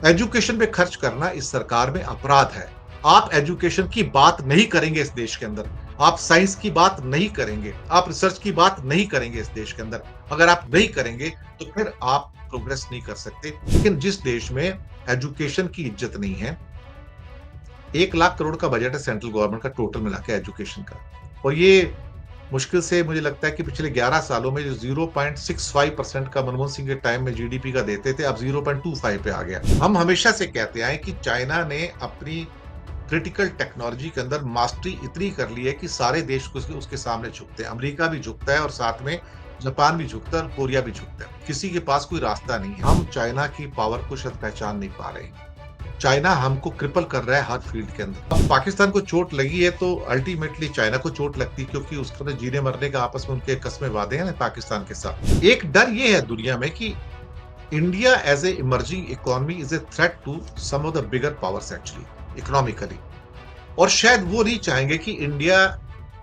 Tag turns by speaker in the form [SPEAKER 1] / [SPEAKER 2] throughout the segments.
[SPEAKER 1] Education पे खर्च करना इस सरकार में अपराध है। आप एजुकेशन की बात नहीं करेंगे इस देश के अंदर। आप साइंस की बात नहीं करेंगे। आप रिसर्च की बात नहीं करेंगे इस देश के अंदर। अगर आप नहीं करेंगे, तो फिर आप प्रोग्रेस नहीं कर सकते। लेकिन जिस देश में एजुकेशन की इज्जत नहीं है, 1 लाख करोड़ का बजट है सेंट्रल गवर्नमेंट का टोटल मिला के एजुकेशन का। और ये मुश्किल से मुझे लगता है कि पिछले 11 सालों में जो 0.65% का मनमोहन सिंह के टाइम में जीडीपी का देते थे, अब 0.25 पे आ गया। हम हमेशा से कहते आए कि चाइना ने अपनी क्रिटिकल टेक्नोलॉजी के अंदर मास्टरी इतनी कर ली है कि सारे देश उसके सामने झुकते हैं। अमेरिका भी झुकता है और साथ में जापान भी झुकता है और कोरिया भी झुकता है। किसी के पास कोई रास्ता नहीं है। हम चाइना की पावर को शायद पहचान नहीं पा रहे हैं। चाइना हमको क्रिपल कर रहा है हर फील्ड के अंदर। अब पाकिस्तान को चोट लगी है तो अल्टीमेटली चाइना को चोट लगती है, क्योंकि उसके अंदर जीने मरने का आपस में उनके कस्में वादे हैं ना पाकिस्तान के साथ। एक डर ये है दुनिया में कि India as a emerging economy is a threat to some of the bigger powers actually economically. और शायद वो नहीं चाहेंगे कि इंडिया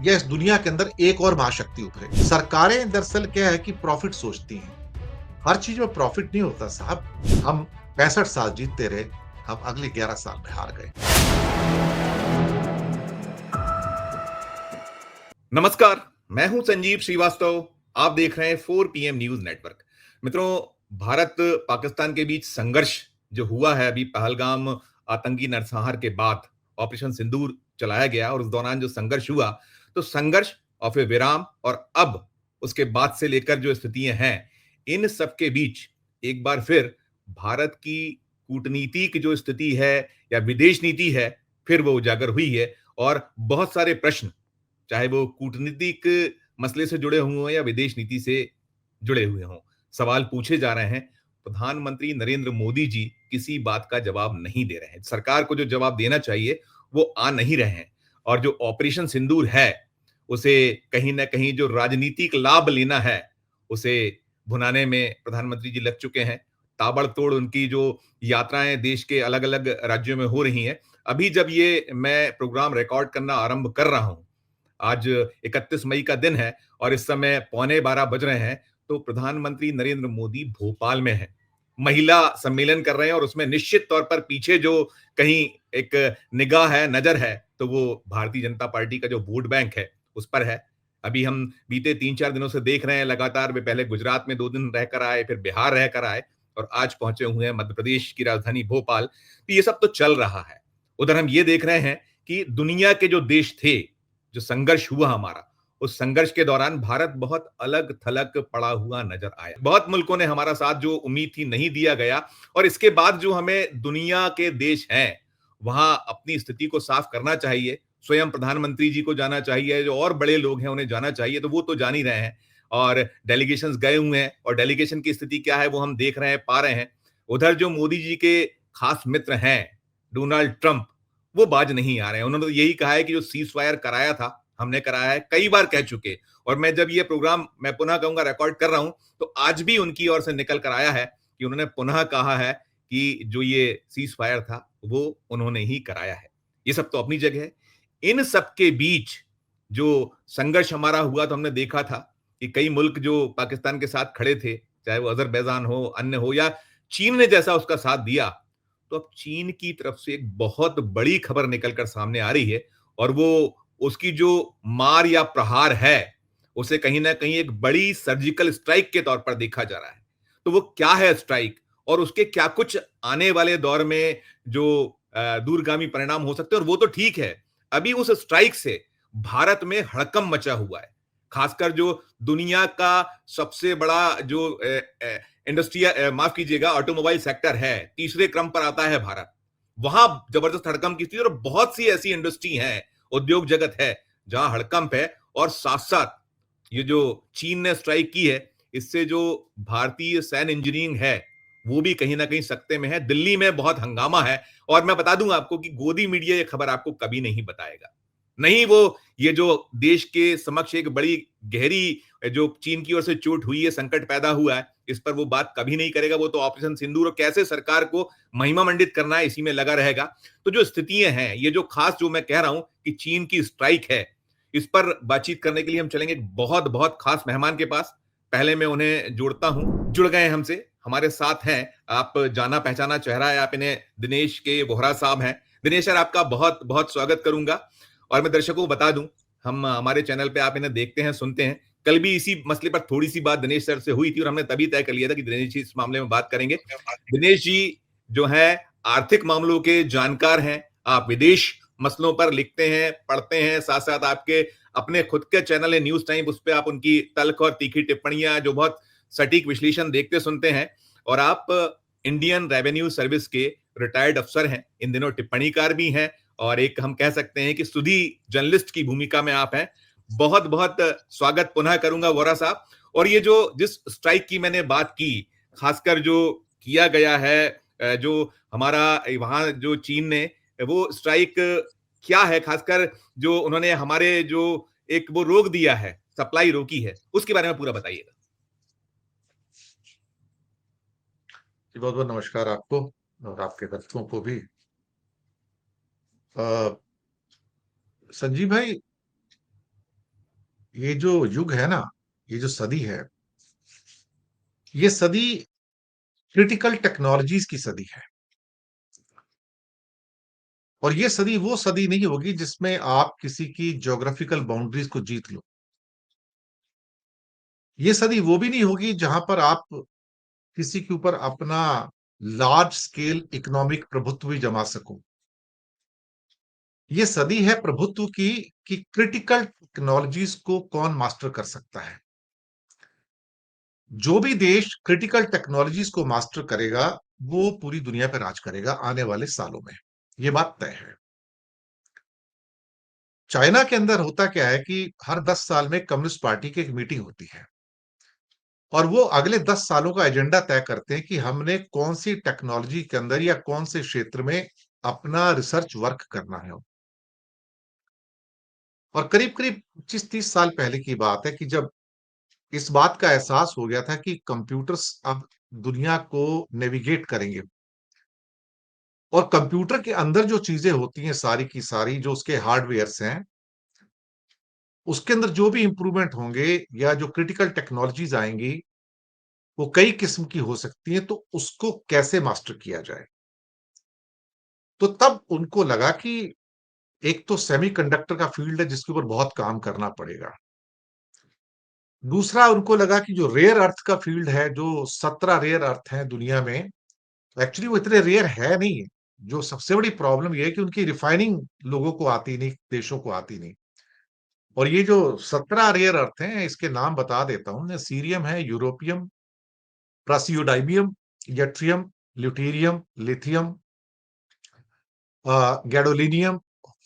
[SPEAKER 1] या इस दुनिया के अंदर एक और महाशक्ति उभरे। सरकारें दरअसल क्या है कि प्रॉफिट सोचती हैं। हर चीज में प्रॉफिट नहीं होता साहब। हम 65 साल जीतते रहे, हम अगले 11 साल में हार गए।
[SPEAKER 2] नमस्कार, मैं हूं संजीव श्रीवास्तव। आप देख रहे हैं 4 पीएम न्यूज नेटवर्क। मित्रों, भारत पाकिस्तान के बीच संघर्ष जो हुआ है अभी पहलगाम आतंकी नरसंहार के बाद ऑपरेशन सिंदूर चलाया गया और उस दौरान जो संघर्ष हुआ, तो संघर्ष और फिर विराम और अब उसके बाद से लेकर जो स्थितियां हैं, इन सब के बीच एक बार फिर भारत की कूटनीति की जो स्थिति है या विदेश नीति है, फिर वो उजागर हुई है और बहुत सारे प्रश्न, चाहे वो कूटनीतिक मसले से जुड़े हुए हों या विदेश नीति से जुड़े हुए हों, सवाल पूछे जा रहे हैं। प्रधानमंत्री नरेंद्र मोदी जी किसी बात का जवाब नहीं दे रहे हैं। सरकार को जो जवाब देना चाहिए वो आ नहीं रहे हैं। और जो ऑपरेशन सिंदूर है, उसे कहीं ना कहीं जो राजनीतिक लाभ लेना है, उसे भुनाने में प्रधानमंत्री जी लग चुके हैं। ताबड़तोड़ उनकी जो यात्राएं देश के अलग अलग राज्यों में हो रही हैं। अभी जब ये मैं प्रोग्राम रिकॉर्ड करना आरंभ कर रहा हूं, आज 31 मई का दिन है और इस समय 11:15 बज रहे हैं, तो प्रधानमंत्री नरेंद्र मोदी भोपाल में हैं। महिला सम्मेलन कर रहे हैं और उसमें निश्चित तौर पर पीछे जो कहीं एक निगाह है, नजर है, तो वो भारतीय जनता पार्टी का जो वोट बैंक है, उस पर है। अभी हम बीते 3-4 दिनों से देख रहे हैं लगातार, वे पहले गुजरात में 2 दिन रहकर आए, फिर बिहार रहकर आए और आज पहुंचे हुए हैं मध्य प्रदेश की राजधानी भोपाल। तो ये सब तो चल रहा है। उधर हम ये देख रहे हैं कि दुनिया के जो देश थे, जो संघर्ष हुआ हमारा, उस संघर्ष के दौरान भारत बहुत अलग थलग पड़ा हुआ नजर आया। बहुत मुल्कों ने हमारा साथ जो उम्मीद थी नहीं दिया गया और इसके बाद जो हमें दुनिया के देश हैं वहां अपनी स्थिति को साफ करना चाहिए। स्वयं प्रधानमंत्री जी को जाना चाहिए, जो और बड़े लोग हैं उन्हें जाना चाहिए, तो वो तो जान ही रहे हैं। और डेलीगेशंस गए हुए हैं और डेलीगेशन की स्थिति क्या है वो हम देख रहे हैं, पा रहे हैं। उधर जो मोदी जी के खास मित्र हैं, डोनाल्ड ट्रंप, वो बाज नहीं आ रहे हैं। उन्होंने तो यही कहा है कि जो सीज फायर कराया था, हमने कराया है, कई बार कह चुके। और मैं जब ये प्रोग्राम मैं पुनः कहूंगा रिकॉर्ड कर रहा हूं, तो आज भी उनकी ओर से निकल कर आया है कि उन्होंने पुनः कहा है कि जो ये सीज फायर था वो उन्होंने ही कराया है। ये सब तो अपनी जगह है। इन सब के बीच जो संघर्ष हमारा हुआ, तो हमने देखा था कि कई मुल्क जो पाकिस्तान के साथ खड़े थे, चाहे वो अजरबैजान हो, अन्य हो, या चीन ने जैसा उसका साथ दिया, तो अब चीन की तरफ से एक बहुत बड़ी खबर निकलकर सामने आ रही है और वो उसकी जो मार या प्रहार है, उसे कहीं ना कहीं एक बड़ी सर्जिकल स्ट्राइक के तौर पर देखा जा रहा है। तो वो क्या है स्ट्राइक और उसके क्या कुछ आने वाले दौर में जो दूरगामी परिणाम हो सकते हैं, और वो तो ठीक है। अभी उस स्ट्राइक से भारत में हड़कंप मचा हुआ है। खासकर जो दुनिया का सबसे बड़ा जो इंडस्ट्री, माफ कीजिएगा, ऑटोमोबाइल सेक्टर है, तीसरे क्रम पर आता है भारत। वहां जबरदस्त हड़कंप की स्थिति और बहुत सी ऐसी इंडस्ट्री है, उद्योग जगत है, जहां हड़कंप है। और साथ साथ ये जो चीन ने स्ट्राइक की है, इससे जो भारतीय सैन्य इंजीनियरिंग है वो भी कहीं ना कहीं सकते में है। दिल्ली में बहुत हंगामा है और मैं बता दूं आपको कि गोदी मीडिया ये खबर आपको कभी नहीं बताएगा। नहीं, वो ये जो देश के समक्ष एक बड़ी गहरी जो चीन की ओर से चोट हुई है, संकट पैदा हुआ है, इस पर वो बात कभी नहीं करेगा। वो तो ऑपरेशन सिंदूर और कैसे सरकार को महिमा मंडित करना है, इसी में लगा रहेगा। तो जो स्थितियां हैं, ये जो खास जो मैं कह रहा हूं कि चीन की स्ट्राइक है, इस पर बातचीत करने के लिए हम चलेंगे एक बहुत बहुत खास मेहमान के पास। पहले मैं उन्हें जोड़ता हूं, जुड़ गए हमसे, हमारे साथ हैं। आप जाना पहचाना चेहरा है, आप इन्हें दिनेश के वोहरा साहब हैं। दिनेश सर, आपका बहुत बहुत स्वागत करूंगा। और मैं दर्शकों को बता दूं, हम हमारे चैनल पे आप इन्हें देखते हैं, सुनते हैं। कल भी इसी मसले पर थोड़ी सी बात दिनेश सर से हुई थी और हमने तभी तय कर लिया था कि दिनेश जी इस मामले में बात करेंगे। दिनेश जी जो है आर्थिक मामलों के जानकार हैं, आप विदेश मसलों पर लिखते हैं, पढ़ते हैं, साथ साथ आपके अपने खुद के चैनल है न्यूज टाइम, उस पर आप उनकी तल्ख और तीखी टिप्पणियां जो बहुत सटीक विश्लेषण देखते सुनते हैं। और आप इंडियन रेवेन्यू सर्विस के रिटायर्ड अफसर हैं, इन दिनों टिप्पणीकार भी हैं, और एक हम कह सकते हैं कि सुधी जर्नलिस्ट की भूमिका में आप हैं। बहुत बहुत स्वागत पुनः करूंगा वोरा साहब। और ये जो जिस स्ट्राइक की मैंने बात की, खासकर जो किया गया है, जो हमारा वहां जो चीन ने वो स्ट्राइक क्या है, खासकर जो उन्होंने हमारे जो एक वो रोक दिया है, सप्लाई रोकी है, उसके बारे में पूरा बताइएगा।
[SPEAKER 1] बहुत बहुत नमस्कार आपको और आपके दर्शकों को भी। संजीव भाई, ये जो युग है ना, ये जो सदी है, ये सदी क्रिटिकल टेक्नोलॉजीज की सदी है। और ये सदी वो सदी नहीं होगी जिसमें आप किसी की ज्योग्राफिकल बाउंड्रीज को जीत लो। ये सदी वो भी नहीं होगी जहां पर आप किसी के ऊपर अपना लार्ज स्केल इकोनॉमिक प्रभुत्व भी जमा सको। ये सदी है प्रभुत्व की, कि क्रिटिकल टेक्नोलॉजीज को कौन मास्टर कर सकता है। जो भी देश क्रिटिकल टेक्नोलॉजीज को मास्टर करेगा, वो पूरी दुनिया पर राज करेगा आने वाले सालों में। ये बात तय है। चाइना के अंदर होता क्या है कि हर 10 साल में कम्युनिस्ट पार्टी की एक मीटिंग होती है और वो अगले 10 सालों का एजेंडा तय करते हैं कि हमने कौन सी टेक्नोलॉजी के अंदर या कौन से क्षेत्र में अपना रिसर्च वर्क करना है। और करीब करीब 25-30 साल पहले की बात है कि जब इस बात का एहसास हो गया था कि कंप्यूटर्स अब दुनिया को नेविगेट करेंगे और कंप्यूटर के अंदर जो चीजें होती हैं सारी की सारी, जो उसके हार्डवेयर्स हैं, उसके अंदर जो भी इंप्रूवमेंट होंगे या जो क्रिटिकल टेक्नोलॉजीज आएंगी, वो कई किस्म की हो सकती हैं। तो उसको कैसे मास्टर किया जाए। तो तब उनको लगा कि एक तो सेमीकंडक्टर का फील्ड है जिसके ऊपर बहुत काम करना पड़ेगा। दूसरा उनको लगा कि जो रेयर अर्थ का फील्ड है, जो 17 रेयर अर्थ हैं दुनिया में, एक्चुअली वो इतने रेयर है नहीं। जो सबसे बड़ी प्रॉब्लम ये है कि उनकी रिफाइनिंग लोगों को आती नहीं, देशों को आती नहीं। और ये जो 17 रेयर अर्थ हैं, इसके नाम बता देता हूं। सीरियम है, europium, praseodymium, yttrium, lutetium, lithium, gadolinium,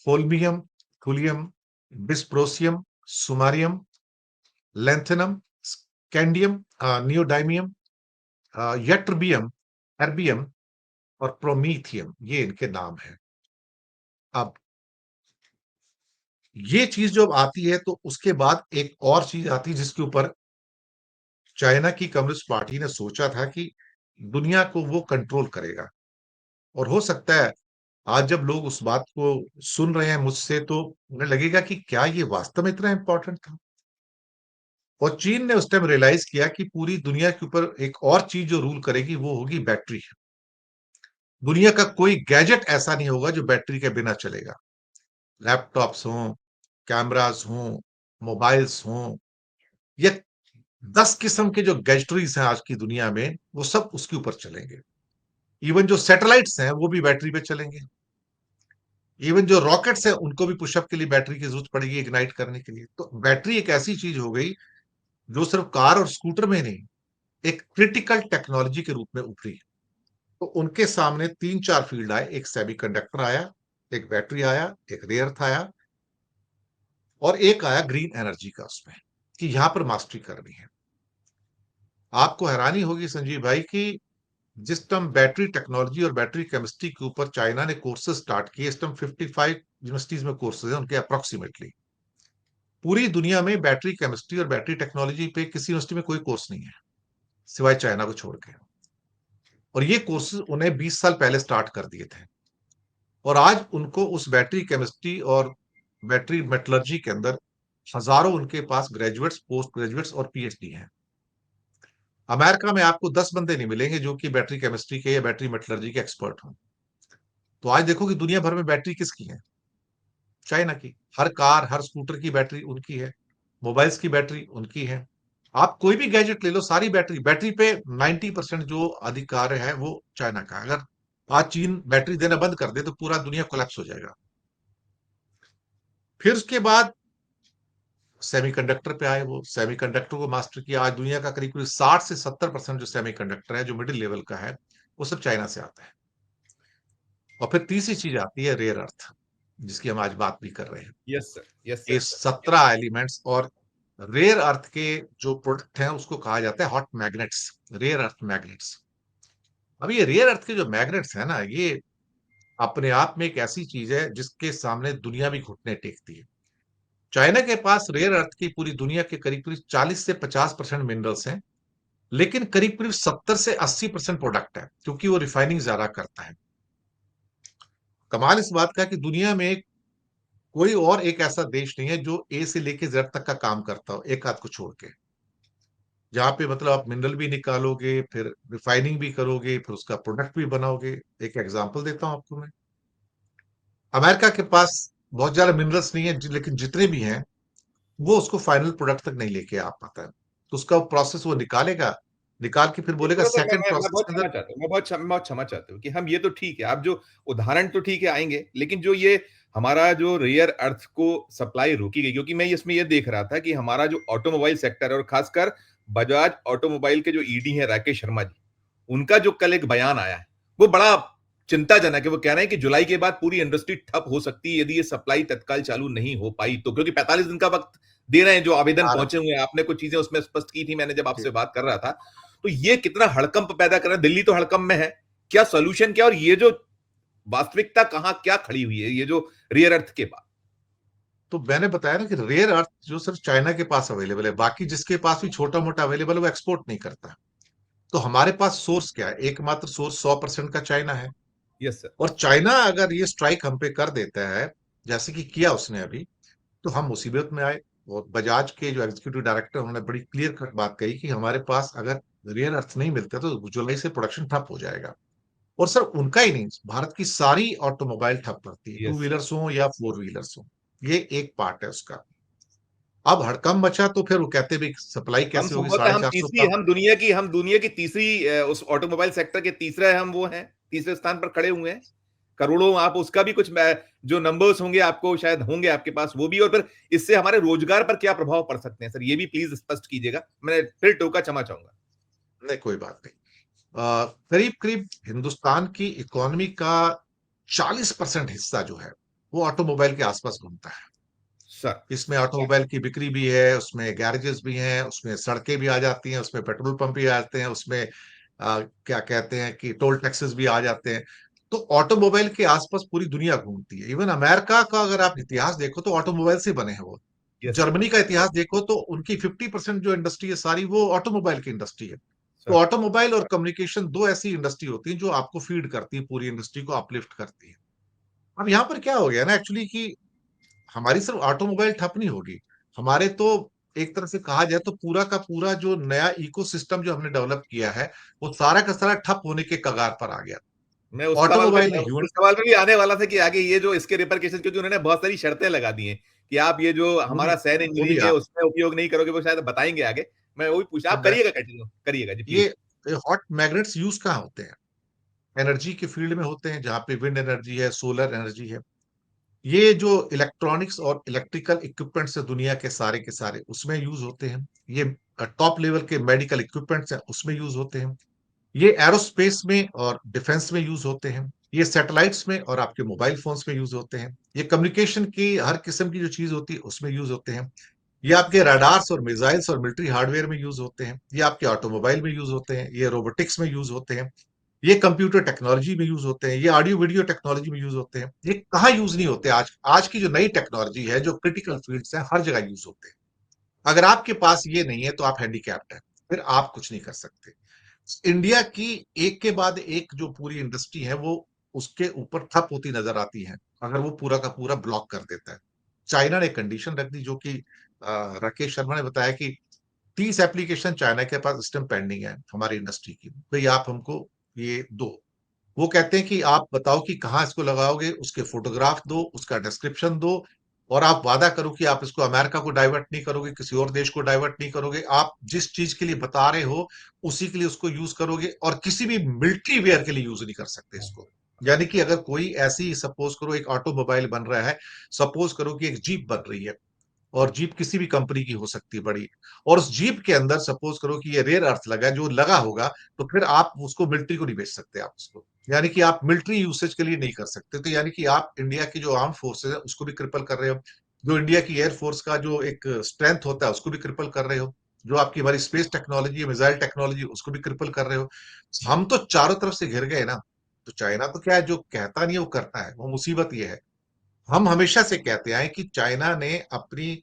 [SPEAKER 1] holmium, thulium, dysprosium, samarium, lanthanum, scandium, neodymium, ytterbium, erbium और प्रोमीथियम। ये इनके नाम है। अब ये चीज जब आती है तो उसके बाद एक और चीज आती है जिसके ऊपर चाइना की कम्युनिस्ट पार्टी ने सोचा था कि दुनिया को वो कंट्रोल करेगा। और हो सकता है आज जब लोग उस बात को सुन रहे हैं मुझसे, तो उन्हें लगेगा कि क्या ये वास्तव में इतना इंपॉर्टेंट था। और चीन ने उस टाइम रियलाइज किया कि पूरी दुनिया के ऊपर एक और चीज जो रूल करेगी वो होगी बैटरी। दुनिया का कोई गैजेट ऐसा नहीं होगा जो बैटरी के बिना चलेगा। लैपटॉप्स हों, कैमरास हों, मोबाइल्स हों, या 10 किस्म के जो गैजेटरीज हैं आज की दुनिया में, वो सब उसके ऊपर चलेंगे। इवन जो सैटेलाइट्स हैं वो भी बैटरी पे चलेंगे। इवन जो रॉकेट्स हैं उनको भी पुशअप के लिए बैटरी की जरूरत पड़ेगी, इग्नाइट करने के लिए। तो बैटरी एक ऐसी चीज हो गई जो सिर्फ कार और स्कूटर में नहीं, एक क्रिटिकल टेक्नोलॉजी के रूप में उभरी। तो उनके सामने 3-4 फील्ड आए। एक सेमीकंडक्टर आया, एक बैटरी आया, एक रेयर अर्थ आया, और एक आया ग्रीन एनर्जी का, उसमें कि यहां पर मास्टरी करनी है। आपको हैरानी होगी संजीव भाई कि जिस टाइम बैटरी टेक्नोलॉजी और बैटरी केमिस्ट्री के ऊपर चाइना ने कोर्सेज स्टार्ट किए, इस टाइम 55 यूनिवर्सिटीज में कोर्सेज हैं उनके अप्रोक्सीमेटली। पूरी दुनिया में बैटरी केमिस्ट्री और बैटरी टेक्नोलॉजी पे किसी यूनिवर्सिटी में कोई कोर्स नहीं है सिवाय चाइना को छोड़ के। और ये कोर्सेज उन्हें 20 साल पहले स्टार्ट कर दिए थे। और आज उनको उस बैटरी केमिस्ट्री और बैटरी मेटलर्जी के अंदर हजारों उनके पास ग्रेजुएट्स, पोस्ट ग्रेजुएट्स और पीएचडी हैं। अमेरिका में आपको 10 बंदे नहीं मिलेंगे जो कि बैटरी केमिस्ट्री के या बैटरी मेटलर्जी के एक्सपर्ट हों। तो आज देखो कि दुनिया भर में बैटरी किसकी है? चाइना की। हर कार, हर स्कूटर की बैटरी उनकी है। मोबाइल्स की बैटरी उनकी है। आप कोई भी गैजेट ले लो, सारी बैटरी बैटरी पे 90% जो अधिकार है वो चाइना का है। अगर आज चीन बैटरी देना बंद कर दे तो पूरा दुनिया कोलैप्स हो जाएगा। फिर उसके बाद सेमीकंडक्टर पे आए, वो सेमीकंडक्टर को मास्टर किया। आज दुनिया का करीब करीब 60 से 70% जो सेमीकंडक्टर है, जो मिडिल लेवल का है, वो सब चाइना से आता है। और फिर तीसरी चीज आती है रेयर अर्थ, जिसकी हम आज बात भी कर रहे हैं।
[SPEAKER 2] यस सर, यस
[SPEAKER 1] ये
[SPEAKER 2] सर, सर।
[SPEAKER 1] 17 एलिमेंट्स और रेयर अर्थ के जो प्रोडक्ट हैं उसको कहा जाता है hot magnets, rare earth magnets. अब ये रेयर अर्थ के जो मैग्नेट्स है ना, ये अपने आप में एक ऐसी चीज है जिसके सामने दुनिया भी घुटने टेकती है। चाइना के पास रेयर अर्थ की पूरी दुनिया के करीब करीब 40 से 50% मिनरल्स हैं, लेकिन करीब करीब 70 से 80% प्रोडक्ट है, क्योंकि वो रिफाइनिंग ज्यादा करता है। कमाल इस बात का कि दुनिया में कोई और एक ऐसा देश नहीं है जो ए से लेके जेड तक का काम करता हो, एक आध को छोड़ के। जहाँ पे मतलब आप मिनरल भी निकालोगे, फिर रिफाइनिंग भी करोगे, फिर उसका प्रोडक्ट भी बनाओगे। एक एग्जांपल देता हूँ आपको मैं। अमेरिका के पास बहुत ज्यादा मिनरल्स नहीं है, लेकिन जितने भी हैं वो उसको फाइनल प्रोडक्ट तक नहीं लेके आ पाता है। तो उसका प्रोसेस वो निकालेगा, निकाल के फिर
[SPEAKER 2] ये
[SPEAKER 1] बोलेगा
[SPEAKER 2] थोड़ा-सा
[SPEAKER 1] सेकंड
[SPEAKER 2] मैं
[SPEAKER 1] प्रोसेस
[SPEAKER 2] बहुत
[SPEAKER 1] के
[SPEAKER 2] क्षमा
[SPEAKER 1] अंदर।
[SPEAKER 2] चाहता हूँ, मैं बहुत क्षमा चाहता हूँ कि हम ये तो ठीक है, आप जो उदाहरण तो ठीक है आएँगे, लेकिन जो ये हमारा जो रेयर अर्थ को सप्लाई रोकी गई, क्योंकि मैं इसमें ये देख रहा था कि हमारा जो ऑटोमोबाइल सेक्टर है और खासकर बजाज ऑटोमोबाइल के जो ईडी हैं राकेश शर्मा जी, उनका जो कल एक बयान आया है, वो बड़ा चिंताजनक है। वो कह रहे हैं कि जुलाई के बाद पूरी इंडस्ट्री ठप हो सकती है यदि ये सप्लाई तत्काल चालू नहीं हो पाई तो, क्योंकि 45 दिन का वक्त दे रहे हैं जो आवेदन
[SPEAKER 1] हाँ,
[SPEAKER 2] पहुंचे हुए हैं। आपने कुछ चीजें उसमें स्पष्ट की थी, मैंने जब
[SPEAKER 1] जी।
[SPEAKER 2] आपसे बात कर रहा था। तो ये कितना हड़कंप पैदा कर रहा है, दिल्ली तो हड़कंप में है। क्या सोल्यूशन क्या, और ये जो वास्तविकता कहां क्या खड़ी हुई है ये जो रियर अर्थ के बाद?
[SPEAKER 1] तो मैंने बताया ना कि रेयर अर्थ जो सिर्फ चाइना के पास अवेलेबल है, बाकी जिसके पास भी छोटा मोटा अवेलेबल है वो एक्सपोर्ट नहीं करता है। तो हमारे पास सोर्स क्या है? एकमात्र सोर्स 100% का चाइना है।
[SPEAKER 2] Yes sir.
[SPEAKER 1] और चाइना अगर ये स्ट्राइक हम पे कर देता है, जैसे कि किया उसने अभी, तो हम मुसीबत में आए। और बजाज के जो एग्जीक्यूटिव डायरेक्टर, उन्होंने बड़ी क्लियर कट बात कही कि हमारे पास अगर रेयर अर्थ नहीं मिलता तो जुलाई से प्रोडक्शन ठप हो जाएगा। और सर उनका ही नहीं, भारत की सारी ऑटोमोबाइल ठप पड़ती है, टू
[SPEAKER 2] यस सर।
[SPEAKER 1] व्हीलर्स हो या फोर व्हीलर्स हो। ये एक पार्ट है उसका। अब हड़कंप मचा तो फिर वो कहते भी सप्लाई
[SPEAKER 2] हम
[SPEAKER 1] कैसे होगी,
[SPEAKER 2] संभवतः
[SPEAKER 1] साढ़े
[SPEAKER 2] हम
[SPEAKER 1] चार सौ
[SPEAKER 2] तीसरी
[SPEAKER 1] का।
[SPEAKER 2] हम दुनिया की तीसरी उस ऑटोमोबाइल सेक्टर के तीसरा हम वो हैं, तीसरे स्थान पर खड़े हुए हैं। करोड़ों, आप उसका भी कुछ जो नंबर्स होंगे आपको शायद होंगे आपके पास वो भी, और फिर इससे हमारे रोजगार पर क्या प्रभाव पड़ सकते हैं सर, ये भी प्लीज स्पष्ट कीजिएगा। मैं फिर टोका, क्षमा चाहूंगा।
[SPEAKER 1] नहीं, कोई बात नहीं। करीब करीब हिंदुस्तान की इकोनॉमी का 40% हिस्सा जो है वो ऑटोमोबाइल के आसपास घूमता है।
[SPEAKER 2] सर।
[SPEAKER 1] इसमें ऑटोमोबाइल की बिक्री भी है, उसमें गैरेजेस भी हैं, उसमें सड़कें भी आ जाती हैं, उसमें पेट्रोल पंप भी आ जाते हैं, उसमें क्या कहते हैं कि टोल टैक्सेस भी आ जाते हैं। तो ऑटोमोबाइल के आसपास पूरी दुनिया घूमती है। इवन अमेरिका का अगर आप इतिहास देखो तो ऑटोमोबाइल से बने हैं वो।
[SPEAKER 2] Yes sir.
[SPEAKER 1] जर्मनी का इतिहास देखो तो उनकी 50% जो इंडस्ट्री है सारी वो ऑटोमोबाइल की इंडस्ट्री है। तो
[SPEAKER 2] सर।
[SPEAKER 1] ऑटोमोबाइल और कम्युनिकेशन दो ऐसी इंडस्ट्री होती है जो आपको फीड करती है, पूरी इंडस्ट्री को अपलिफ्ट करती है। अब यहाँ पर क्या हो गया ना एक्चुअली कि हमारी सिर्फ ऑटोमोबाइल ठप नहीं होगी। हमारे तो एक तरह से कहा जाए तो पूरा का पूरा जो नया इकोसिस्टम जो हमने डेवलप किया है, वो सारा का सारा ठप होने के कगार पर आ गया।
[SPEAKER 2] मैं
[SPEAKER 1] ऑटोमोबाइल ने
[SPEAKER 2] उस सवाल में भी आने वाला था कि आगे ये जो इसके रिपरकेशन, क्योंकि उन्होंने बहुत सारी शर्तें लगा दी हैं कि आप ये जो
[SPEAKER 1] वो भी
[SPEAKER 2] हमारा सैन
[SPEAKER 1] वो भी
[SPEAKER 2] इंजीनियरिंग है उसमें उपयोग नहीं करोगे, वो शायद बताएंगे आगे। मैं वही पूछा, आप
[SPEAKER 1] मैं
[SPEAKER 2] करिएगा, कंटिन्यू करिएगा जी
[SPEAKER 1] ये
[SPEAKER 2] प्लीज।
[SPEAKER 1] हॉट मैग्नेट्स यूज कहाँ होते हैं? एनर्जी के फील्ड में होते हैं, जहाँ पे विंड एनर्जी है, सोलर एनर्जी है। ये जो इलेक्ट्रॉनिक्स और इलेक्ट्रिकल इक्विपमेंट्स है दुनिया के सारे उसमें यूज होते हैं। ये टॉप लेवल के मेडिकल इक्विपमेंट्स हैं उसमें यूज होते हैं। ये एरोस्पेस में और डिफेंस में यूज होते हैं। ये सैटेलाइट्स में और आपके मोबाइल फोन्स में यूज होते हैं। ये कम्युनिकेशन की हर किस्म की जो चीज होती है उसमें यूज होते हैं। ये आपके रडार्स और मिसाइल्स और मिलिट्री हार्डवेयर में यूज होते हैं। ये आपके ऑटोमोबाइल में यूज होते हैं। ये रोबोटिक्स में यूज होते हैं। ये कंप्यूटर टेक्नोलॉजी में यूज होते हैं। ये ऑडियो वीडियो टेक्नोलॉजी में यूज होते हैं। ये कहाँ यूज नहीं होते? आज आज की जो नई टेक्नोलॉजी है, जो क्रिटिकल फील्ड्स हैं, हर जगह यूज होते हैं। अगर आपके पास ये नहीं है तो आप हैंडीकैप्ड हैं, फिर आप कुछ नहीं कर सकते। इंडिया की एक के बाद एक जो पूरी इंडस्ट्री है वो उसके ऊपर ठप होती नजर आती है अगर वो पूरा का पूरा ब्लॉक कर देता है। चाइना ने कंडीशन रख दी, जो कि राकेश शर्मा ने बताया कि 30 एप्लीकेशन चाइना के पास इस टाइम पेंडिंग है हमारी इंडस्ट्री की, भाई आप हमको ये दो। वो कहते हैं कि आप बताओ कि कहाँ इसको लगाओगे, उसके फोटोग्राफ दो, उसका डिस्क्रिप्शन दो, और आप वादा करो कि आप इसको अमेरिका को डाइवर्ट नहीं करोगे, किसी और देश को डाइवर्ट नहीं करोगे, आप जिस चीज के लिए बता रहे हो उसी के लिए उसको यूज करोगे, और किसी भी मिलिट्री वेयर के लिए यूज नहीं कर सकते इसको। यानी कि अगर कोई ऐसी, सपोज करो एक ऑटोमोबाइल बन रहा है, सपोज करो कि एक जीप बन रही है, और जीप किसी भी कंपनी की हो सकती है बड़ी, और उस जीप के अंदर सपोज करो कि ये रेयर अर्थ लगा है, जो लगा होगा, तो फिर आप उसको मिलिट्री को नहीं बेच सकते आप उसको, यानी कि आप मिलिट्री यूसेज के लिए नहीं कर सकते। तो यानी कि आप इंडिया की जो आर्म फोर्सेज है उसको भी क्रिपल कर रहे हो, जो इंडिया की एयरफोर्स का जो एक स्ट्रेंथ होता है उसको भी क्रिपल कर रहे हो, जो आपकी हमारी स्पेस टेक्नोलॉजी है, मिसाइल टेक्नोलॉजी, उसको भी क्रिपल कर रहे हो। हम तो चारों तरफ से घिर गए ना। तो चाइना तो क्या है, जो कहता नहीं है वो करता है, वो मुसीबत ये है। हम हमेशा से कहते आए कि चाइना ने अपनी